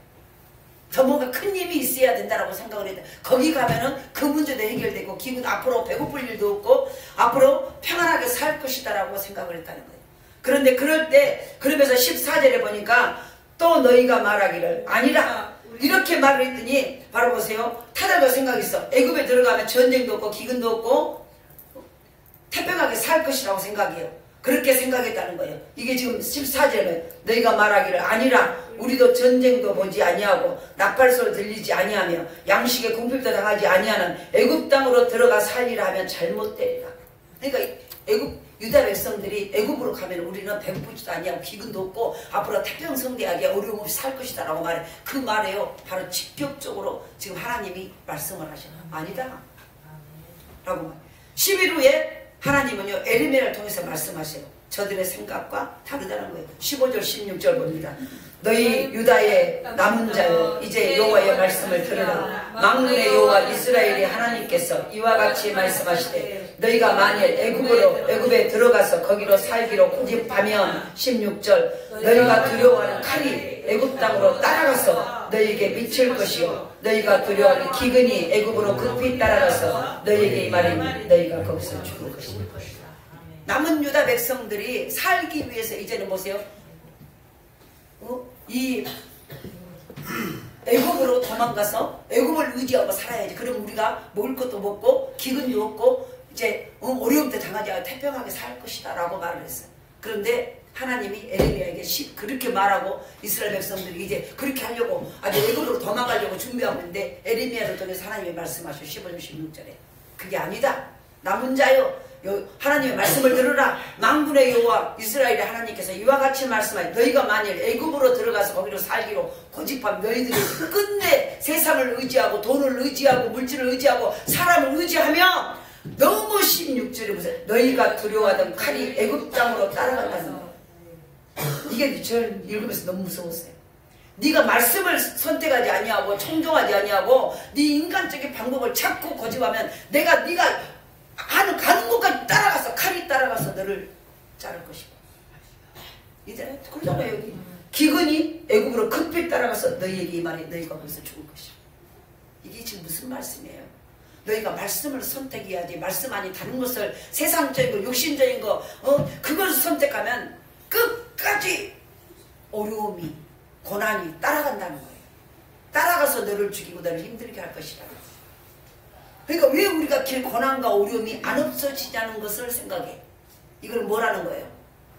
더 뭔가 큰 힘이 있어야 된다라고 생각을 했다. 거기 가면은 그 문제도 해결되고 기분, 앞으로 배고플 일도 없고 앞으로 평안하게 살 것이다라고 생각을 했다는 거예요. 그런데 그럴 때, 그러면서 14절에 보니까 또 너희가 말하기를 아니라 이렇게 말을 했더니, 바로 보세요. 타다가 생각했어. 애굽에 들어가면 전쟁도 없고 기근도 없고 태평하게 살 것이라고 생각해요. 그렇게 생각했다는 거예요. 이게 지금 14절에 너희가 말하기를 아니라 우리도 전쟁도 보지 아니하고 나팔소리 들리지 아니하며 양식에 궁핍도 당하지 아니하는 애굽 땅으로 들어가 살리라 하면 잘못되리라. 그러니까 유다 백성들이 애굽으로 가면 우리는 배고프지도 아니하고 기근도 없고 앞으로 태평성대하게 어려움 없이 살 것이다 라고 말해. 그 말에요, 바로 직접적으로 지금 하나님이 말씀을 하셔요. 아니다 라고 말. 11후에 하나님은요, 에르미야를 통해서 말씀하세요. 저들의 생각과 다르다는 거예요. 15절 16절 봅니다. 너희 유다의 남은 자여 이제 여호와의 말씀을 들으라. 만군의 여호와 이스라엘의 하나님께서 이와 같이 말씀하시되 너희가 만일 애굽에 들어가서 거기로 살기로 고집하면 16절 너희가 두려워하는 칼이 애굽 땅으로 따라가서 너희에게 미칠 것이요 너희가 두려워하는 기근이 애굽으로 급히 따라가서 너희에게 임하리니 너희가 거기서 죽을 것이다. 남은 유다 백성들이 살기 위해서 이제는 보세요. 이 애굽으로 도망가서 애굽을 의지하고 살아야지. 그럼 우리가 먹을 것도 먹고 기근도 없고 이제 어려움도 당하지 않고 태평하게 살 것이다 라고 말을 했어요. 그런데 하나님이 에레미야에게 그렇게 말하고 이스라엘 백성들이 이제 그렇게 하려고 아주 애굽으로 도망가려고 준비하고 있는데 에레미야를 통해서 하나님이 말씀하셔. 15절 16절에 그게 아니다. 남은 자여 하나님의 말씀을 들으라. 만군의 여호와 이스라엘의 하나님께서 이와 같이 말씀하여 너희가 만일 애굽으로 들어가서 거기로 살기로 고집하면 너희들이 끝내 세상을 의지하고 돈을 의지하고 물질을 의지하고 사람을 의지하면 너무 16절에 보세요. 너희가 두려워하던 칼이 애굽 땅으로 따라간다는 거예요. 이게 저는 읽으면서 너무 무서웠어요. 네가 말씀을 선택하지 아니하고 청종하지 아니하고 네 인간적인 방법을 찾고 고집하면 네가 가는 곳까지 따라가서 칼이 따라가서 너를 자를 것이고 이제 그러잖아요. 여기 기근이 애굽으로 급히 따라가서 너희에게 임하니 너희가 거기서 죽을 것이고 이게 지금 무슨 말씀이에요? 너희가 말씀을 선택해야지. 말씀 아닌 다른 것을 세상적인 거 육신적인 거 그걸 선택하면 끝까지 어려움이 고난이 따라간다는 거예요. 따라가서 너를 죽이고 너를 힘들게 할 것이다. 그러니까 왜 우리가 고난과 어려움이 안 없어지냐는 것을 생각해. 이걸 뭐라는 거예요?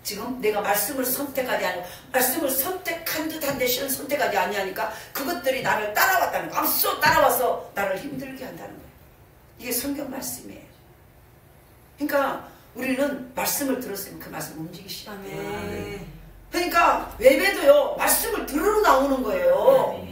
지금 내가 말씀을 선택하지 않고 말씀을 선택한 듯한데 실은 선택하지 아니하니까 그것들이 나를 따라왔다는 거예요. 앞서 따라와서 나를 힘들게 한다는 거예요. 이게 성경 말씀이에요. 그러니까 우리는 말씀을 들었으면 그 말씀 움직이시라. 그러니까 예배도요 말씀을 들으러 나오는 거예요.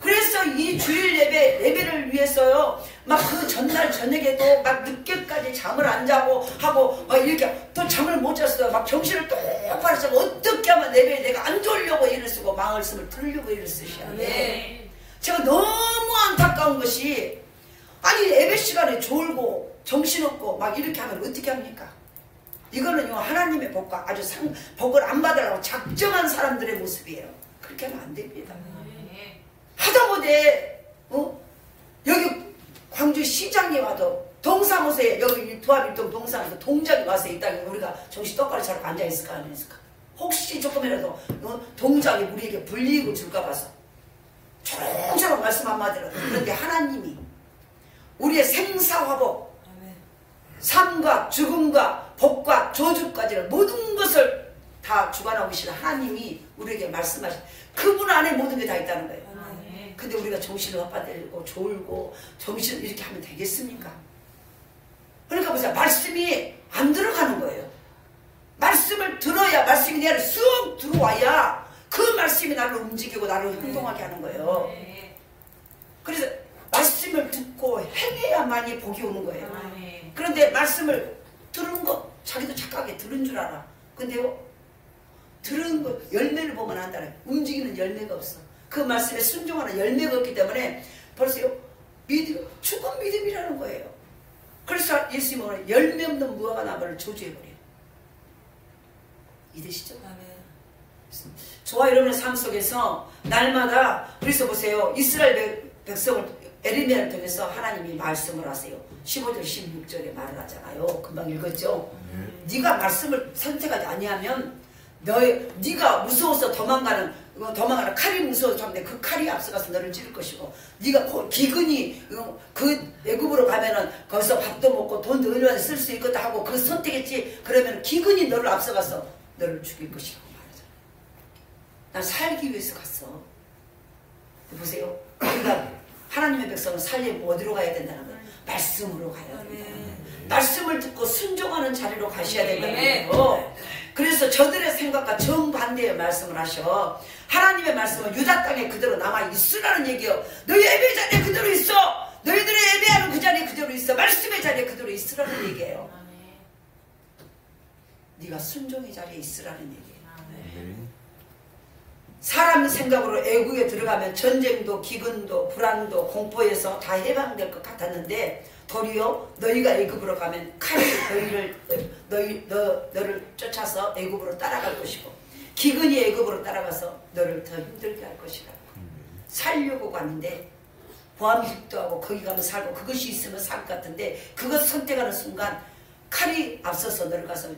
그래서 이 주일 예배를 위해서요 막 그 전날 저녁에도 막 늦게까지 잠을 안 자고 하고 막 이렇게 또 잠을 못 잤어요. 막 정신을 똑바로 차고 어떻게 하면 예배에 내가 안 졸려고 일을 쓰고 말씀을 들으려고 일을 쓰셔야 돼. 제가 너무 안타까운 것이 아니 예배 시간에 졸고 정신없고 막 이렇게 하면 어떻게 합니까? 이거는요 하나님의 복과 아주 복을 안 받으려고 작정한 사람들의 모습이에요. 그렇게 하면 안 됩니다. 하다못해 여기 광주 시장에 와도 동사무소에 여기 부합일동 동사무소 동작이 와서 있다면 우리가 정신 똑바로 차리고 앉아있을까 안 했을까? 혹시 조금이라도 동작이 우리에게 불리익을 줄까 봐서 조롱조롱 말씀 한마디로. 그런데 하나님이 우리의 생사화복 삶과 죽음과 복과 저주까지는 모든 것을 다 주관하고 계시는 하나님이 우리에게 말씀하신 그분 안에 모든 게 다 있다는 거예요. 근데 우리가 정신을 헛받들고 졸고 정신을 이렇게 하면 되겠습니까? 그러니까 보세요. 말씀이 안 들어가는 거예요. 말씀을 들어야 말씀이 내 안에 쑥 들어와야 그 말씀이 나를 움직이고 나를 행동하게 하는 거예요. 그래서 말씀을 듣고 행해야만이 복이 오는 거예요. 그런데 말씀을 들은 거 자기도 착하게 들은 줄 알아. 근데요 들은 거 열매를 보면 안다네. 움직이는 열매가 없어. 그 말씀에 순종하는 열매가 없기 때문에 벌써요 믿음, 죽은 믿음이라는 거예요. 그래서 예수님은 열매 없는 무화과 나무를 저주해버려요. 이해되시죠? 저와 여러분의 삶 속에서 날마다 그래서 보세요. 이스라엘 백성을 에레미야를 통해서 하나님이 말씀을 하세요. 15절 16절에 말을 하잖아요. 금방 읽었죠? 네가 말씀을 선택하지 아니하면 네가 무서워서 도망가는 칼이 무서워서 하는데 그 칼이 앞서가서 너를 찌를 것이고 네가 기근이 그 애굽으로 가면은 거기서 밥도 먹고 돈도 의료에 쓸 수 있겠다 하고 그 선택했지. 그러면 기근이 너를 앞서가서 너를 죽일 것이라고 말하잖아. 난 살기 위해서 갔어. 보세요. 우리가 하나님의 백성은 살려면 어디로 가야 된다는 거예요? 말씀으로 가야 된다. 말씀을 듣고 순종하는 자리로 가셔야 된다는 거예요. 그래서 저들의 생각과 정반대의 말씀을 하셔. 하나님의 말씀은 유다 땅에 그대로 남아있으라는 얘기예요. 너희 예배 자리에 그대로 있어. 너희들의 예배하는 그 자리에 그대로 있어. 말씀의 자리에 그대로 있으라는 얘기예요. 네가 순종의 자리에 있으라는 얘기예요. 아멘. 사람 생각으로 애국에 들어가면 전쟁도 기근도 불안도 공포에서 다 해방될 것 같았는데 도리어 너희가 애굽으로 가면 칼이 너를 쫓아서 애굽으로 따라갈 것이고 기근이 애굽으로 따라가서 너를 더 힘들게 할 것이라고. 살려고 갔는데 보암직도 하고 거기 가면 살고 그것이 있으면 살 것 같은데 그것 선택하는 순간 칼이 앞서서 너를 가서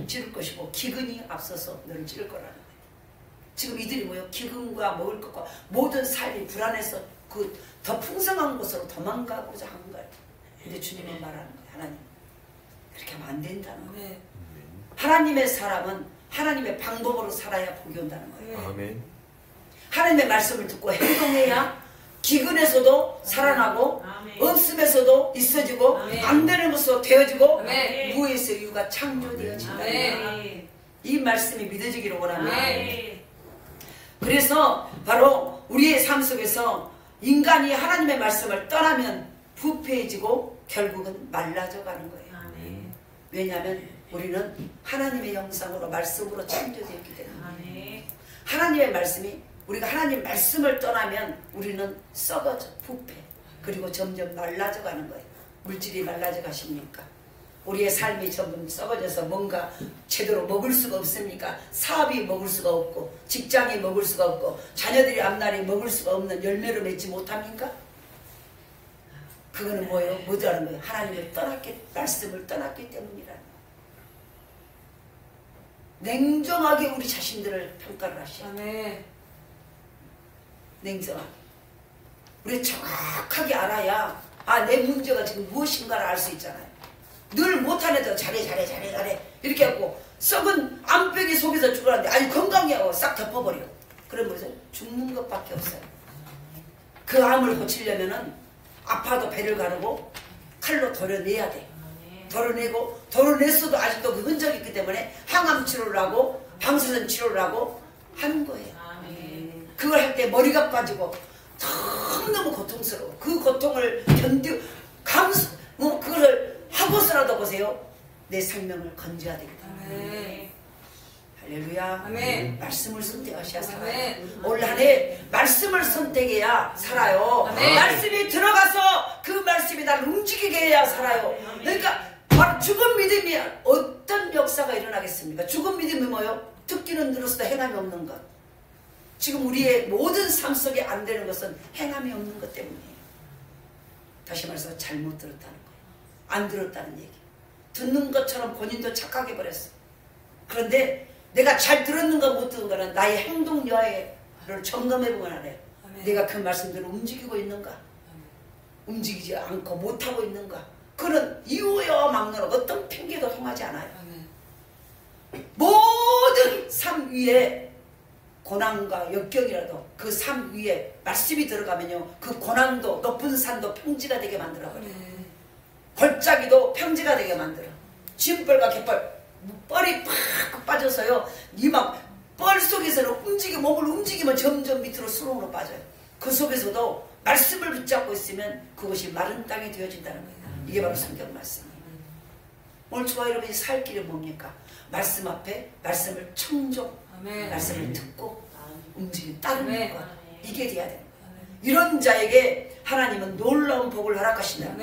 찌를 것이고 기근이 앞서서 너를 찌를 거라는 거예요. 지금 이들이 뭐예요? 기근과 먹을 것과 모든 삶이 불안해서 그 더 풍성한 곳으로 도망가고자 한 거예요. 근데 주님은 말하는 거예요. 하나님 그렇게 하면 안 된다는 거예요. 하나님의 사람은 하나님의 방법으로 살아야 복이 온다는 거예요. 아멘. 하나님의 말씀을 듣고 행동해야 기근에서도 살아나고 없음에서도 있어지고 안 되는 것으로 되어지고 무에서 이유가 창조되어진다. 이 말씀이 믿어지기를 원합니다. 그래서 바로 우리의 삶 속에서 인간이 하나님의 말씀을 떠나면 부패해지고 결국은 말라져 가는 거예요. 왜냐하면 우리는 하나님의 형상으로 말씀으로 창조되었기 때문에 하나님의 말씀이 우리가 하나님 말씀을 떠나면 우리는 썩어져 부패 그리고 점점 말라져 가는 거예요. 물질이 말라져 가십니까? 우리의 삶이 점점 썩어져서 뭔가 제대로 먹을 수가 없습니까? 사업이 먹을 수가 없고 직장이 먹을 수가 없고 자녀들이 앞날이 먹을 수가 없는 열매를 맺지 못합니까? 그거는 뭐예요? 뭐라는 거예요? 하나님을 떠났기, 말씀을 떠났기 때문이라는 거예요. 냉정하게 우리 자신들을 평가를 하셔야 돼요. 냉정하게. 우리 정확하게 알아야 내 문제가 지금 무엇인가를 알 수 있잖아요. 늘 못한 애들 잘해 이렇게 하고 썩은 암벽이 속에서 죽으라는데 아니 건강해 하고 싹 덮어버려. 그럼 뭐죠? 죽는 것밖에 없어요. 그 암을 고치려면은 아파도 배를 가르고 칼로 도려내야 돼. 도려내고 도려냈어도 아직도 그 흔적이 있기 때문에 항암 치료를 하고 방사선 치료를 하고 하는 거예요. 그걸 할 때 머리가 빠지고 너무 고통스러워. 그 고통을 그걸 하고서라도 보세요. 내 생명을 건져야 되겠다. 할렐루야. 아멘. 말씀을 선택하셔야 살아요. 올 한 해 말씀을 선택해야 살아요. 아멘. 말씀이 들어가서 그 말씀이 나를 움직이게 해야 살아요. 그러니까 바로 죽은 믿음이 어떤 역사가 일어나겠습니까? 죽은 믿음이 뭐예요? 듣기는 들었어도 행함이 없는 것. 지금 우리의 모든 삶 속에 안 되는 것은 행함이 없는 것 때문이에요. 다시 말해서 잘못 들었다는 거예요. 안 들었다는 얘기. 듣는 것처럼 본인도 착각해버렸어. 그런데 내가 잘 들었는가 못 들은가는 나의 행동 여하를 점검해보면 알아요. 내가 그 말씀대로 움직이고 있는가, 움직이지 않고 못하고 있는가. 그런 이유와 막론하고 어떤 핑계도 통하지 않아요. 모든 삶 위에 고난과 역경이라도 그 삶 위에 말씀이 들어가면요, 그 고난도 높은 산도 평지가 되게 만들어버려요. 골짜기도 평지가 되게 만들어. 진벌과 갯벌 뻘이 팍 빠져서요, 이 막 뻘 속에서는 몸을 움직이면 점점 밑으로 수렁으로 빠져요. 그 속에서도 말씀을 붙잡고 있으면 그것이 마른 땅이 되어진다는 거예요. 이게 바로 성경 말씀이에요. 오늘 저와 여러분이 살 길은 뭡니까? 말씀 앞에 말씀을 청종, 말씀을 듣고 움직이는 따르는 것, 이게 돼야 됩니다. 이런 자에게 하나님은 놀라운 복을 허락하신다.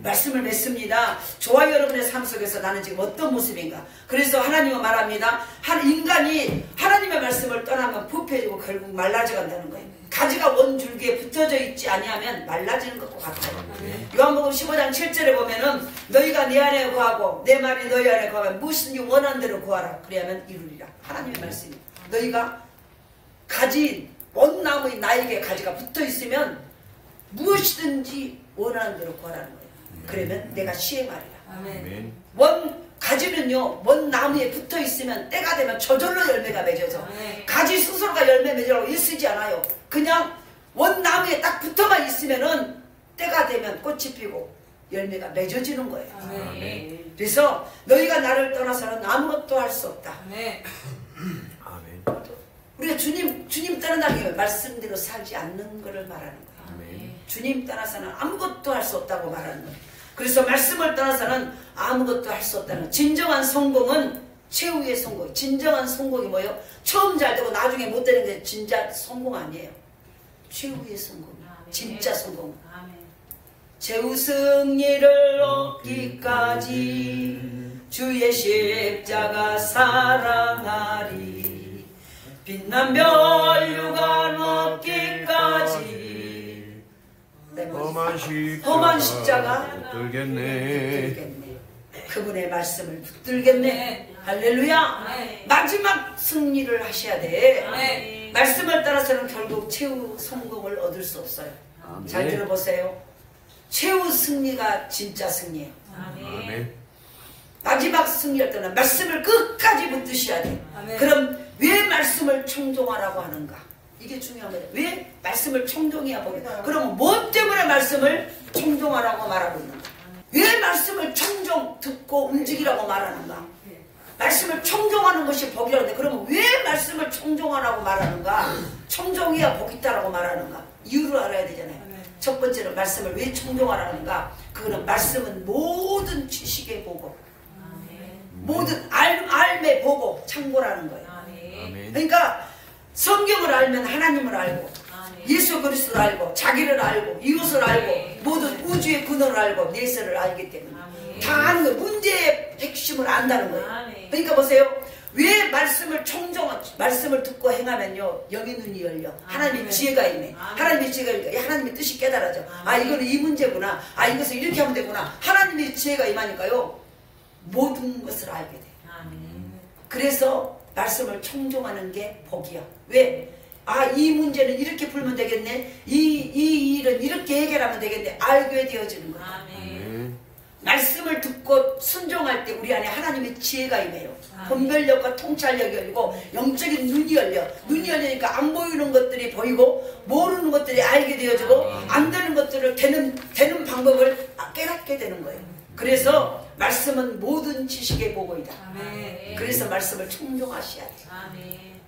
말씀을 맺습니다. 저와 여러분의 삶 속에서 나는 지금 어떤 모습인가? 그래서 하나님은 말합니다. 인간이 하나님의 말씀을 떠나면 부패해지고 결국 말라져 간다는 거예요. 가지가 원줄기에 붙어져 있지 아니하면 말라지는 것과 같아요. 요한복음 15장 7절에 보면은 너희가 내 안에 거하고 내 말이 너희 안에 거하면 무엇이든지 원하는 대로 구하라. 그래야만 이루리라. 하나님의 말씀이. 너희가 가지 원 나무의 나에게 가지가 붙어 있으면 무엇이든지 원하는 대로 구하라는 거예요. 그러면 내가 시행하리라. 아멘. 원 가지는요, 원 나무에 붙어 있으면 때가 되면 저절로 열매가 맺어져. 아멘. 가지 스스로가 열매 맺으라고 일쓰지 않아요. 그냥 원 나무에 딱 붙어만 있으면은 때가 되면 꽃이 피고 열매가 맺어지는 거예요. 아멘. 그래서 너희가 나를 떠나서는 아무것도 할 수 없다. 아멘. 우리가 주님 떠난다는 게 말씀대로 살지 않는 것을 말하는 거예요. 아멘. 주님 떠나서는 아무것도 할 수 없다고 말하는 거예요. 그래서 말씀을 떠나서는 아무것도 할 수 없다는, 진정한 성공은 최후의 성공. 진정한 성공이 뭐예요? 처음 잘 되고 나중에 못 되는 게 진짜 성공 아니에요. 최후의 성공. 진짜 성공. 최후 승리를 얻기까지 주의 십자가 사랑하리. 빛난 별유관 얻기까지 험한 십자가 붙들겠네. 그분의 말씀을 붙들겠네. 할렐루야. 마지막 승리를 하셔야 돼. 말씀을 따라서는 결국 최후 성공을 얻을 수 없어요. 잘 들어보세요. 최후 승리가 진짜 승리예요. 마지막 승리할 때는 말씀을 끝까지 붙드셔야 돼. 그럼 왜 말씀을 청종하라고 하는가? 이게 중요한 거예요. 왜 말씀을 청종해야 보겠다. 그러면 뭐 때문에 말씀을 청종하라고 말하고 있는가? 왜 말씀을 청종 듣고 움직이라고 말하는가? 말씀을 청종하는 것이 복이라는데 그러면 왜 말씀을 청종하라고 말하는가? 청종해야 복이 있다라고 말하는가? 이유를 알아야 되잖아요. 첫 번째로 말씀을 왜 청종하라는가? 그거는 말씀은 모든 지식의 보고, 모든 알매 보고 참고라는 거예요. 그러니까 성경을 알면 하나님을 알고, 예수 그리스도를 알고, 자기를 알고, 이웃을 알고, 모든 우주의 근원을 알고, 내세를 알기 때문에 다 아는 거예요. 문제의 핵심을 안다는 거예요. 그러니까 보세요. 왜 말씀을 말씀을 듣고 행하면요 영의 눈이 열려. 하나님의 지혜가 임해. 하나님의 지혜가 임해. 하나님의 뜻이 깨달아져. 아, 이거는 이 문제구나. 아, 이것을 이렇게 하면 되구나. 하나님의 지혜가 임하니까요 모든 것을 알게 돼. 그래서 말씀을 청종하는 게 복이야. 왜? 아, 이 문제는 이렇게 풀면 되겠네. 이 일은 이렇게 해결하면 되겠네. 알게 되어지는 거야. 말씀을 듣고 순종할 때 우리 안에 하나님의 지혜가 임해요. 분별력과 통찰력이 열리고 영적인 눈이 열려. 눈이 열리니까 안 보이는 것들이 보이고 모르는 것들이 알게 되어지고 안 되는 것들을 되는 방법을 깨닫게 되는 거예요. 그래서 말씀은 모든 지식의 보고이다. 그래서 말씀을 청종하셔야 돼요.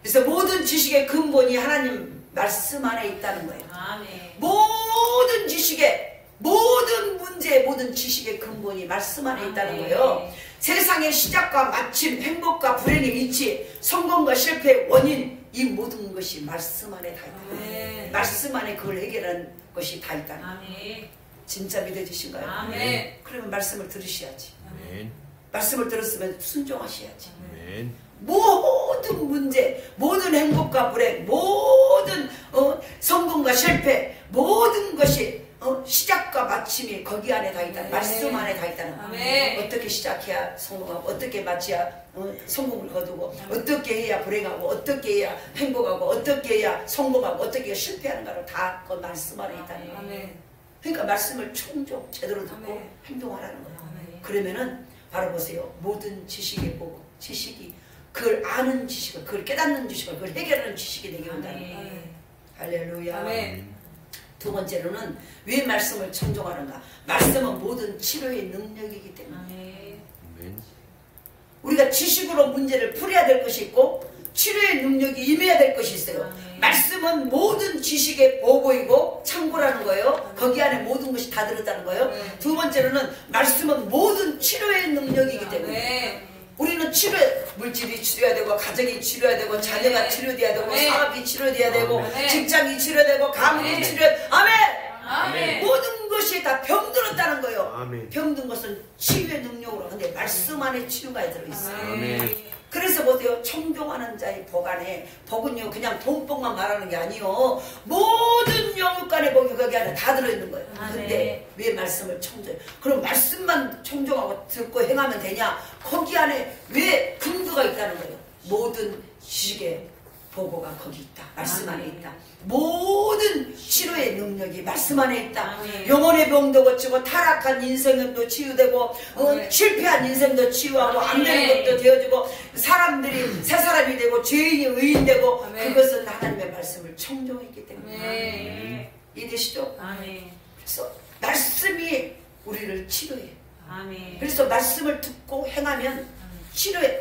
그래서 모든 지식의 근본이 하나님 말씀 안에 있다는 거예요. 모든 지식의 모든 문제, 모든 지식의 근본이 말씀 안에 있다는 거예요. 세상의 시작과 마침, 행복과 불행의 위치, 성공과 실패의 원인, 이 모든 것이 말씀 안에 다 있다. 말씀 안에 그걸 해결하는 것이 다 있다. 진짜 믿어지신가요? 그러면 말씀을 들으셔야지. 말씀을 들었으면 순종하셔야지. 모든 문제, 모든 행복과 불행, 모든 성공과 실패, 모든 것이 시작과 마침이 거기 안에 다 있다. 말씀 안에 다 있다는 거예요. 어떻게 시작해야 성공하고, 어떻게 마쳐야 성공을 거두고, 어떻게 해야 불행하고, 어떻게 해야 행복하고, 어떻게 해야 성공하고, 어떻게 해야 실패하는가를 다 그 말씀 안에 있다는 거예요. 그러니까 말씀을 청종 제대로 듣고 행동하라는 거예요. 그러면은 바로 보세요. 모든 지식의 보고, 지식이 그걸 아는 지식을, 그걸 깨닫는 지식을, 그걸 해결하는 지식이 되게 한다는 거예요. 할렐루야. 두 번째로는 왜 말씀을 청종하는가? 말씀은 모든 치료의 능력이기 때문에 우리가 지식으로 문제를 풀어야 될 것이 있고 치료의 능력이 임해야 될 것이 있어요. 말씀은 모든 지식의 보고이고 참고라는 거예요. 거기 안에 모든 것이 다 들었다는 거예요. 두 번째로는 말씀은 모든 치료의 능력이기 때문에 우리는 물질이 치료해야 되고, 가정이 치료해야 되고, 자녀가 치료돼야 되고, 사업이 치료돼야 되고, 직장이 치료되고, 가문이 치료해야. 아멘! 모든 것이 다 병들었다는 거예요. 병든 것은 치유의 능력으로. 근데 말씀 안에 치유가 들어있어요. 그래서 보세요. 청종하는 자의 복 안에, 복은요 그냥 돈복만 말하는 게 아니요 모든 영육간의 복이 거기 안에 다 들어있는 거예요. 근데 왜 말씀을 청종해요? 그럼 말씀만 청종하고 듣고 행하면 되냐? 거기 안에 왜 근거가 있다는 거예요. 모든 지식의 보고가 거기 있다. 말씀 안에 있다. 모든 치료의 능력이 말씀 안에 있다. 영혼의 병도 고치고, 타락한 인생도 치유되고, 실패한 인생도 치유하고, 안 되는 것도 되어지고, 사람들이 새 사람이 되고, 죄인이 의인 되고, 그것은 하나님의 말씀을 청종했기 때문에. 이해되시죠? 그래서 말씀이 우리를 치료해. 그래서 말씀을 듣고 행하면 치료해.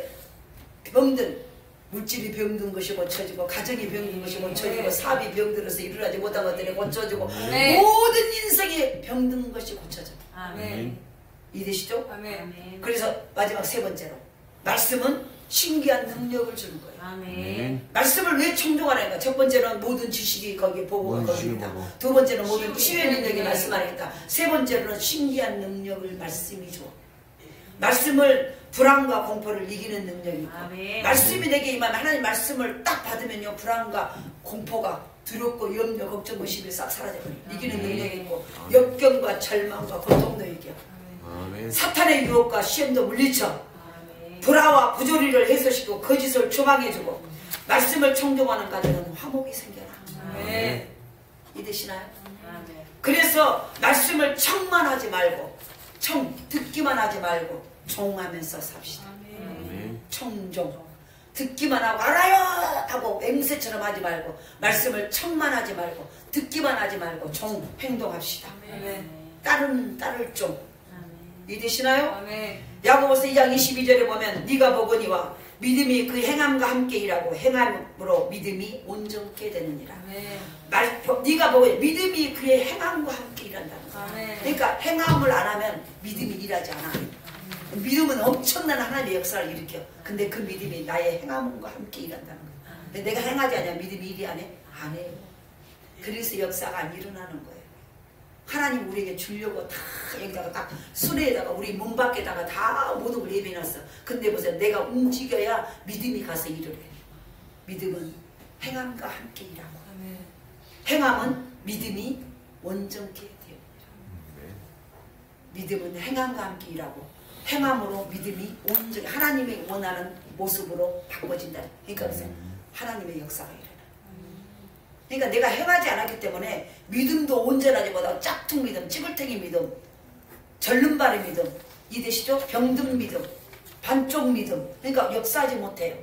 병든 물질이 병든 것이 고쳐지고, 가정이 병든 것이 고쳐지고, 사업이 병들어서 일어나지 못한 것들이 고쳐지고, 모든 인생이 병든 것이 고쳐져. 이해되시죠? 그래서 마지막 세 번째로 말씀은 신기한 능력을 주는 거예요. 아멘. 말씀을 왜 청종하는가? 첫 번째는 모든 지식이 거기에 보고가 거기다. 두 번째는 모든 치유의 능력이 말씀 안에 있다. 세 번째로는 신기한 능력을 말씀이 줘. 말씀을 불안과 공포를 이기는 능력이 있고, 아멘. 말씀이 내게 임하면 하나님 말씀을 딱 받으면요 불안과 공포가 두렵고 염려 걱정 의심이 싹 사라져버려요. 이기는 능력이 있고 역경과 절망과 고통도 이겨. 아멘. 사탄의 유혹과 시험도 물리쳐 불화와 부조리를 해소시키고 거짓을 조망해주고 말씀을 청종하는 가정은 화목이 생겨나. 아멘. 이해되시나요? 아멘. 그래서 말씀을 청만 하지 말고 듣기만 하지 말고 종하면서 삽시다. 아멘. 청종. 듣기만 하고 알아요 하고 맹세처럼 하지 말고 말씀을 청만 하지 말고 듣기만 하지 말고 행동합시다. 따를 종. 이해되시나요? 아멘. 야고보서 2장 22절에 보면 네가 보거니와 믿음이 그 행함과 함께 일하고 행함으로 믿음이 온전케 되느니라. 네가 보거니 믿음이 그의 행함과 함께 일한다는 거야. 그러니까 행함을 안 하면 믿음이 일하지 않아. 믿음은 엄청난 하나님의 역사를 일으켜. 근데 그 믿음이 나의 행함과 함께 일한다는 거야. 근데 내가 행하지 않으면 믿음이 일이 안 해? 안 해요. 그래서 역사가 안 일어나는 거예요. 하나님 우리에게 주려고 다 여기다가 딱 수레에다가 우리 문 밖에다가 다 모든 걸 예배해놨어. 근데 보세요. 내가 움직여야 믿음이 가서 일을 해. 믿음은 행함과 함께 일하고 행함은 믿음이 온전케 돼요. 믿음은 행함과 함께 일하고 행함으로 믿음이 온전히 하나님의 원하는 모습으로 바꿔진다. 그러니까 보세요. 하나님의 역사가 일어나. 그러니까 내가 행하지 않았기 때문에 믿음도 온전하지 못하고 짝퉁 믿음, 찌글탱이 믿음, 절름발의 믿음, 이해되시죠? 병든 믿음, 반쪽 믿음. 그러니까 역사하지 못해요.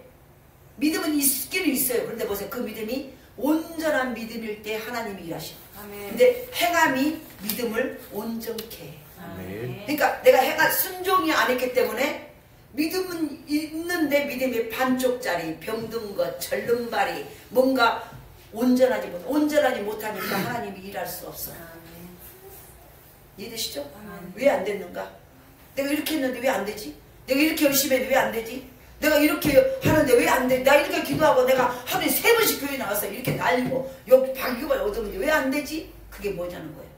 믿음은 있기는 있어요. 그런데 보세요. 그 믿음이 온전한 믿음일 때 하나님이 일하셔. 근데 행함이 믿음을 온전케 해. 그러니까 내가 순종이 안 했기 때문에 믿음은 있는데 믿음이 반쪽짜리, 병든 것, 절름발이 뭔가 온전하지 못하니까 하나님이 일할 수 없어요. 이해되시죠? 왜 안 됐는가? 내가 이렇게 했는데 왜 안 되지? 내가 이렇게 열심히 했는데 왜 안 되지? 내가 이렇게 하는데 왜 안 돼? 나 이렇게 기도하고 내가 하루에 3번씩 교회 나가서 이렇게 날리고 여기 박유발 얻었는데 왜 안 되지? 그게 뭐냐는 거예요.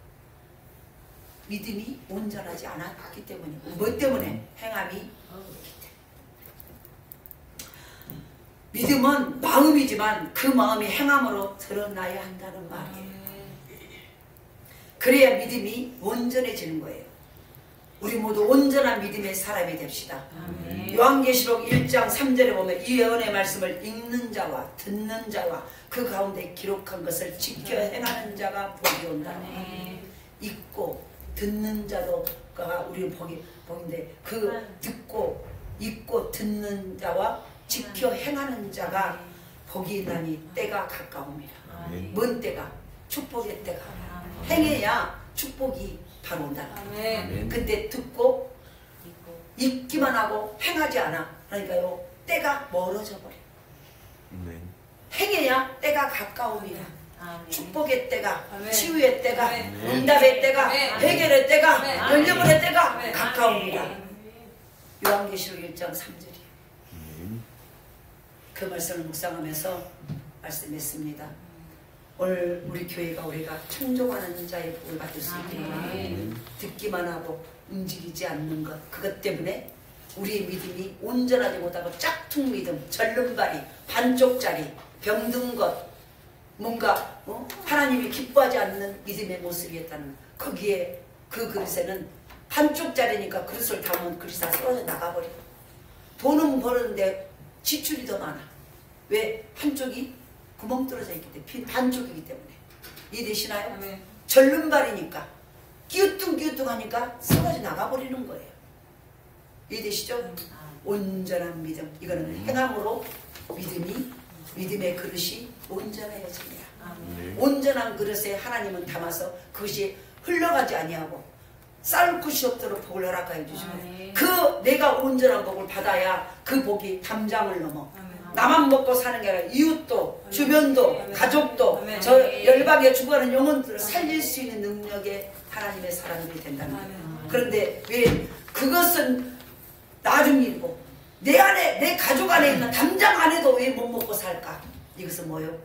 믿음이 온전하지 않았기 때문이고. 뭐 때문에? 행함이 없기 때문에. 믿음은 마음이지만 그 마음이 행함으로 드러나야 한다는 말이에요. 그래야 믿음이 온전해지는 거예요. 우리 모두 온전한 믿음의 사람이 됩시다. 요한계시록 1장 3절에 보면 이 예언의 말씀을 읽는 자와 듣는 자와 그 가운데 기록한 것을 지켜 행하는 자가 복이 온다. 읽고 듣는 자도가 우리 복인데 그 듣고 읽고 듣는 자와 지켜 행하는 자가 복이 있나니 때가 가까웁니다. 뭔 때가? 축복의 때가. 행해야 축복이 바로 온다. 근데 듣고 읽기만 하고 행하지 않아. 그러니까요 때가 멀어져 버려. 행해야 때가 가까웁니다. 축복의 때가, 치유의 때가, 응답의 때가, 해결의 때가, 연결의 때가 가까웁니다. 요한계시록 1장 3절이에요. 그 말씀을 묵상하면서 말씀했습니다. 오늘 우리 교회가 우리가 청종하는 자의 복을 받을 수 있기를 듣기만 하고 움직이지 않는 것, 그것 때문에 우리의 믿음이 온전하지 못하고 짝퉁 믿음, 절름발이, 반쪽짜리, 병든 것, 뭔가 하나님이 기뻐하지 않는 믿음의 모습이었다는 것. 거기에 그 그릇에는 반쪽짜리니까 그릇을 담으면 그릇이 다 쏟아져 나가버려. 돈은 버는데 지출이 더 많아. 왜? 한쪽이 구멍 뚫어져 있기 때문에, 반쪽이기 때문에. 이해되시나요? 절름발이니까 끼우뚱끼우뚱하니까 쏟아져 나가버리는 거예요. 이해되시죠? 온전한 믿음, 이거는 행함으로 믿음의 그릇이 온전해집니다. 온전한 그릇에 하나님은 담아서 그것이 흘러가지 아니하고 쌀 곳이 없도록 복을 허락하여 주시고, 그 내가 온전한 복을 받아야 그 복이 담장을 넘어 나만 먹고 사는 게 아니라 이웃도, 주변도, 가족도, 저 열방에 죽어가는 영혼들을 살릴 수 있는 능력의 하나님의 사람들이 된다는 거예요. 그런데 왜 그것은 나중 일이고 내 안에, 내 가족 안에 있는 담장 안에도 왜 못 먹고 살까? 이것은 뭐요?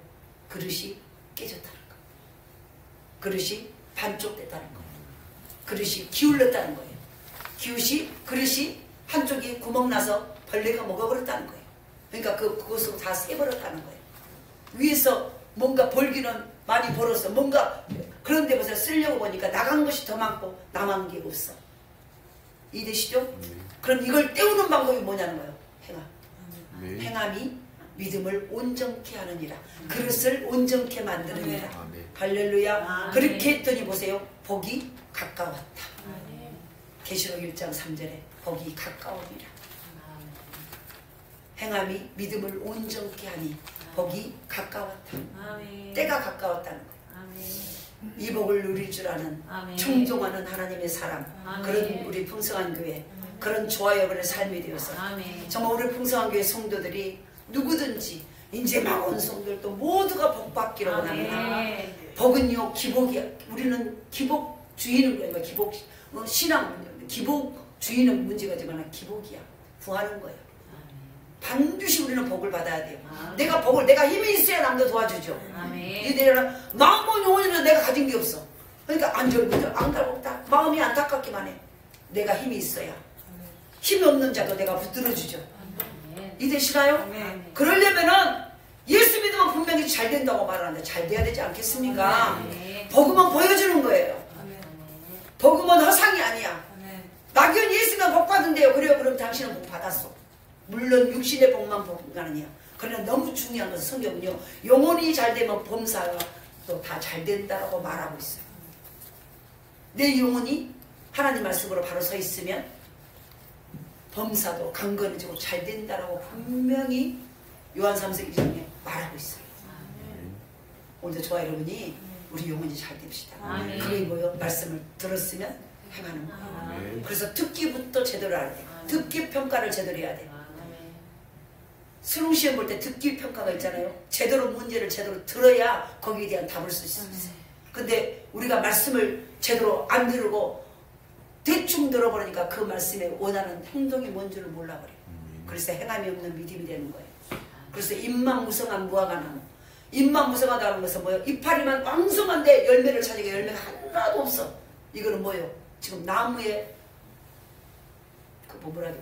그릇이 깨졌다는 거. 그릇이 반쪽됐다는 거예요. 그릇이 기울었다는 거예요. 그릇이 한쪽이 구멍 나서 벌레가 먹어버렸다는 거예요. 그러니까 그것으로 다 새버렸다는 거예요. 위에서 뭔가 벌기는 많이 벌었어. 뭔가 그런데 벌써 쓰려고 보니까 나간 것이 더 많고 남은 게 없어. 이해되시죠? 그럼 이걸 때우는 방법이 뭐냐는 거예요. 행함. 행함이 믿음을 온전케 하느니라. 그릇을 온전케 만드느니라. 할렐루야. 그렇게 했더니 보세요. 복이 가까웠다. 계시록 1장 3절에 복이 가까우니라. 행함이 믿음을 온전케 하니 복이 가까웠다. 때가 가까웠다는 거예요. 이 복을 누릴 줄 아는 청종하는 하나님의 사람, 그런 우리 풍성한 교회, 그런 조화여분의 삶이 되어서 정말 우리 풍성한 교회 성도들이 누구든지 이제 막 온 성도들도 모두가 복 받기를 원합니다. 복은요 기복이야. 우리는 기복주의는 거예요. 기복 신앙 기복주의는 문제가 되거나 기복이야. 구하는 거예요. 반드시 우리는 복을 받아야 돼요. 내가 힘이 있어야 남도 도와주죠. 이들은 마음과 영혼이는 내가 가진 게 없어. 그러니까 안달없다. 마음이 안타깝기만 해. 내가 힘이 있어야. 힘이 없는 자도 내가 붙들어주죠. 이해되시나요? 그러려면은 예수 믿으면 분명히 잘 된다고 말하는데 잘 돼야 되지 않겠습니까? 복음은 보여주는 거예요. 복음은 허상이 아니야. 막연 예수가 복 받은대요. 그래요. 그럼 당신은 복 받았어. 물론 육신의 복만 복은 아니야. 그러나 너무 중요한 것은 성경은요. 영혼이 잘 되면 범사가 또 다 잘 된다고 말하고 있어요. 내 영혼이 하나님 말씀으로 바로 서 있으면 범사도 강건해지고 잘 된다라고 분명히 요한 3서 2장에 말하고 있어요. 오늘도 저와 여러분이 우리 영혼이 잘 됩시다. 그게 뭐요? 말씀을 들었으면 행하는 거예요. 그래서 듣기부터 제대로 해야 돼. 듣기 평가를 제대로 해야 돼. 수능 시험 볼 때 듣기 평가가 있잖아요. 제대로 문제를 제대로 들어야 거기에 대한 답을 쓸 수 있어요. 근데 우리가 말씀을 제대로 안 들고 대충 들어버리니까 그 말씀에 원하는 행동이 뭔지를 몰라버려요. 그래서 행함이 없는 믿음이 되는 거예요. 그래서 잎만 무성한 무화과 나무. 잎만 무성하다는 것은 뭐예요? 이파리만 왕성한데 열매를 찾으니까 열매가 하나도 없어. 이거는 뭐예요? 지금 나무에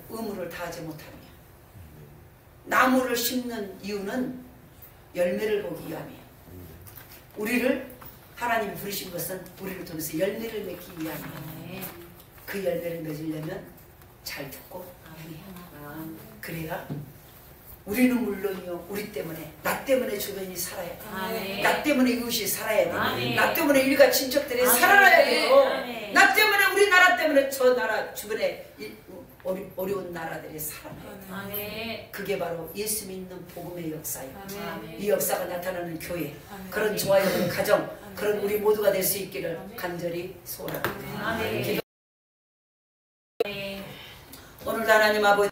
의무를 다하지 못하는 거예요. 나무를 심는 이유는 열매를 보기 위함이에요. 우리를 하나님이 부르신 것은 우리를 통해서 열매를 맺기 위함이에요. 그 열매를 맺으려면 잘 듣고 행해요. 그래야 우리는 물론이요. 우리 때문에 나 때문에 주변이 살아야 돼. 나 때문에 이웃이 살아야 돼. 나 때문에 일가 친척들이 살아야 돼요. 나 때문에 우리나라 때문에 저 나라 주변에 어려운 나라들이 살아야 돼. 그게 바로 예수 믿는 복음의 역사예요. 이 역사가 나타나는 교회, 그런 좋아요 가정, 그런 우리 모두가 될 수 있기를 간절히 소원합니다. 오늘도 하나님 아버지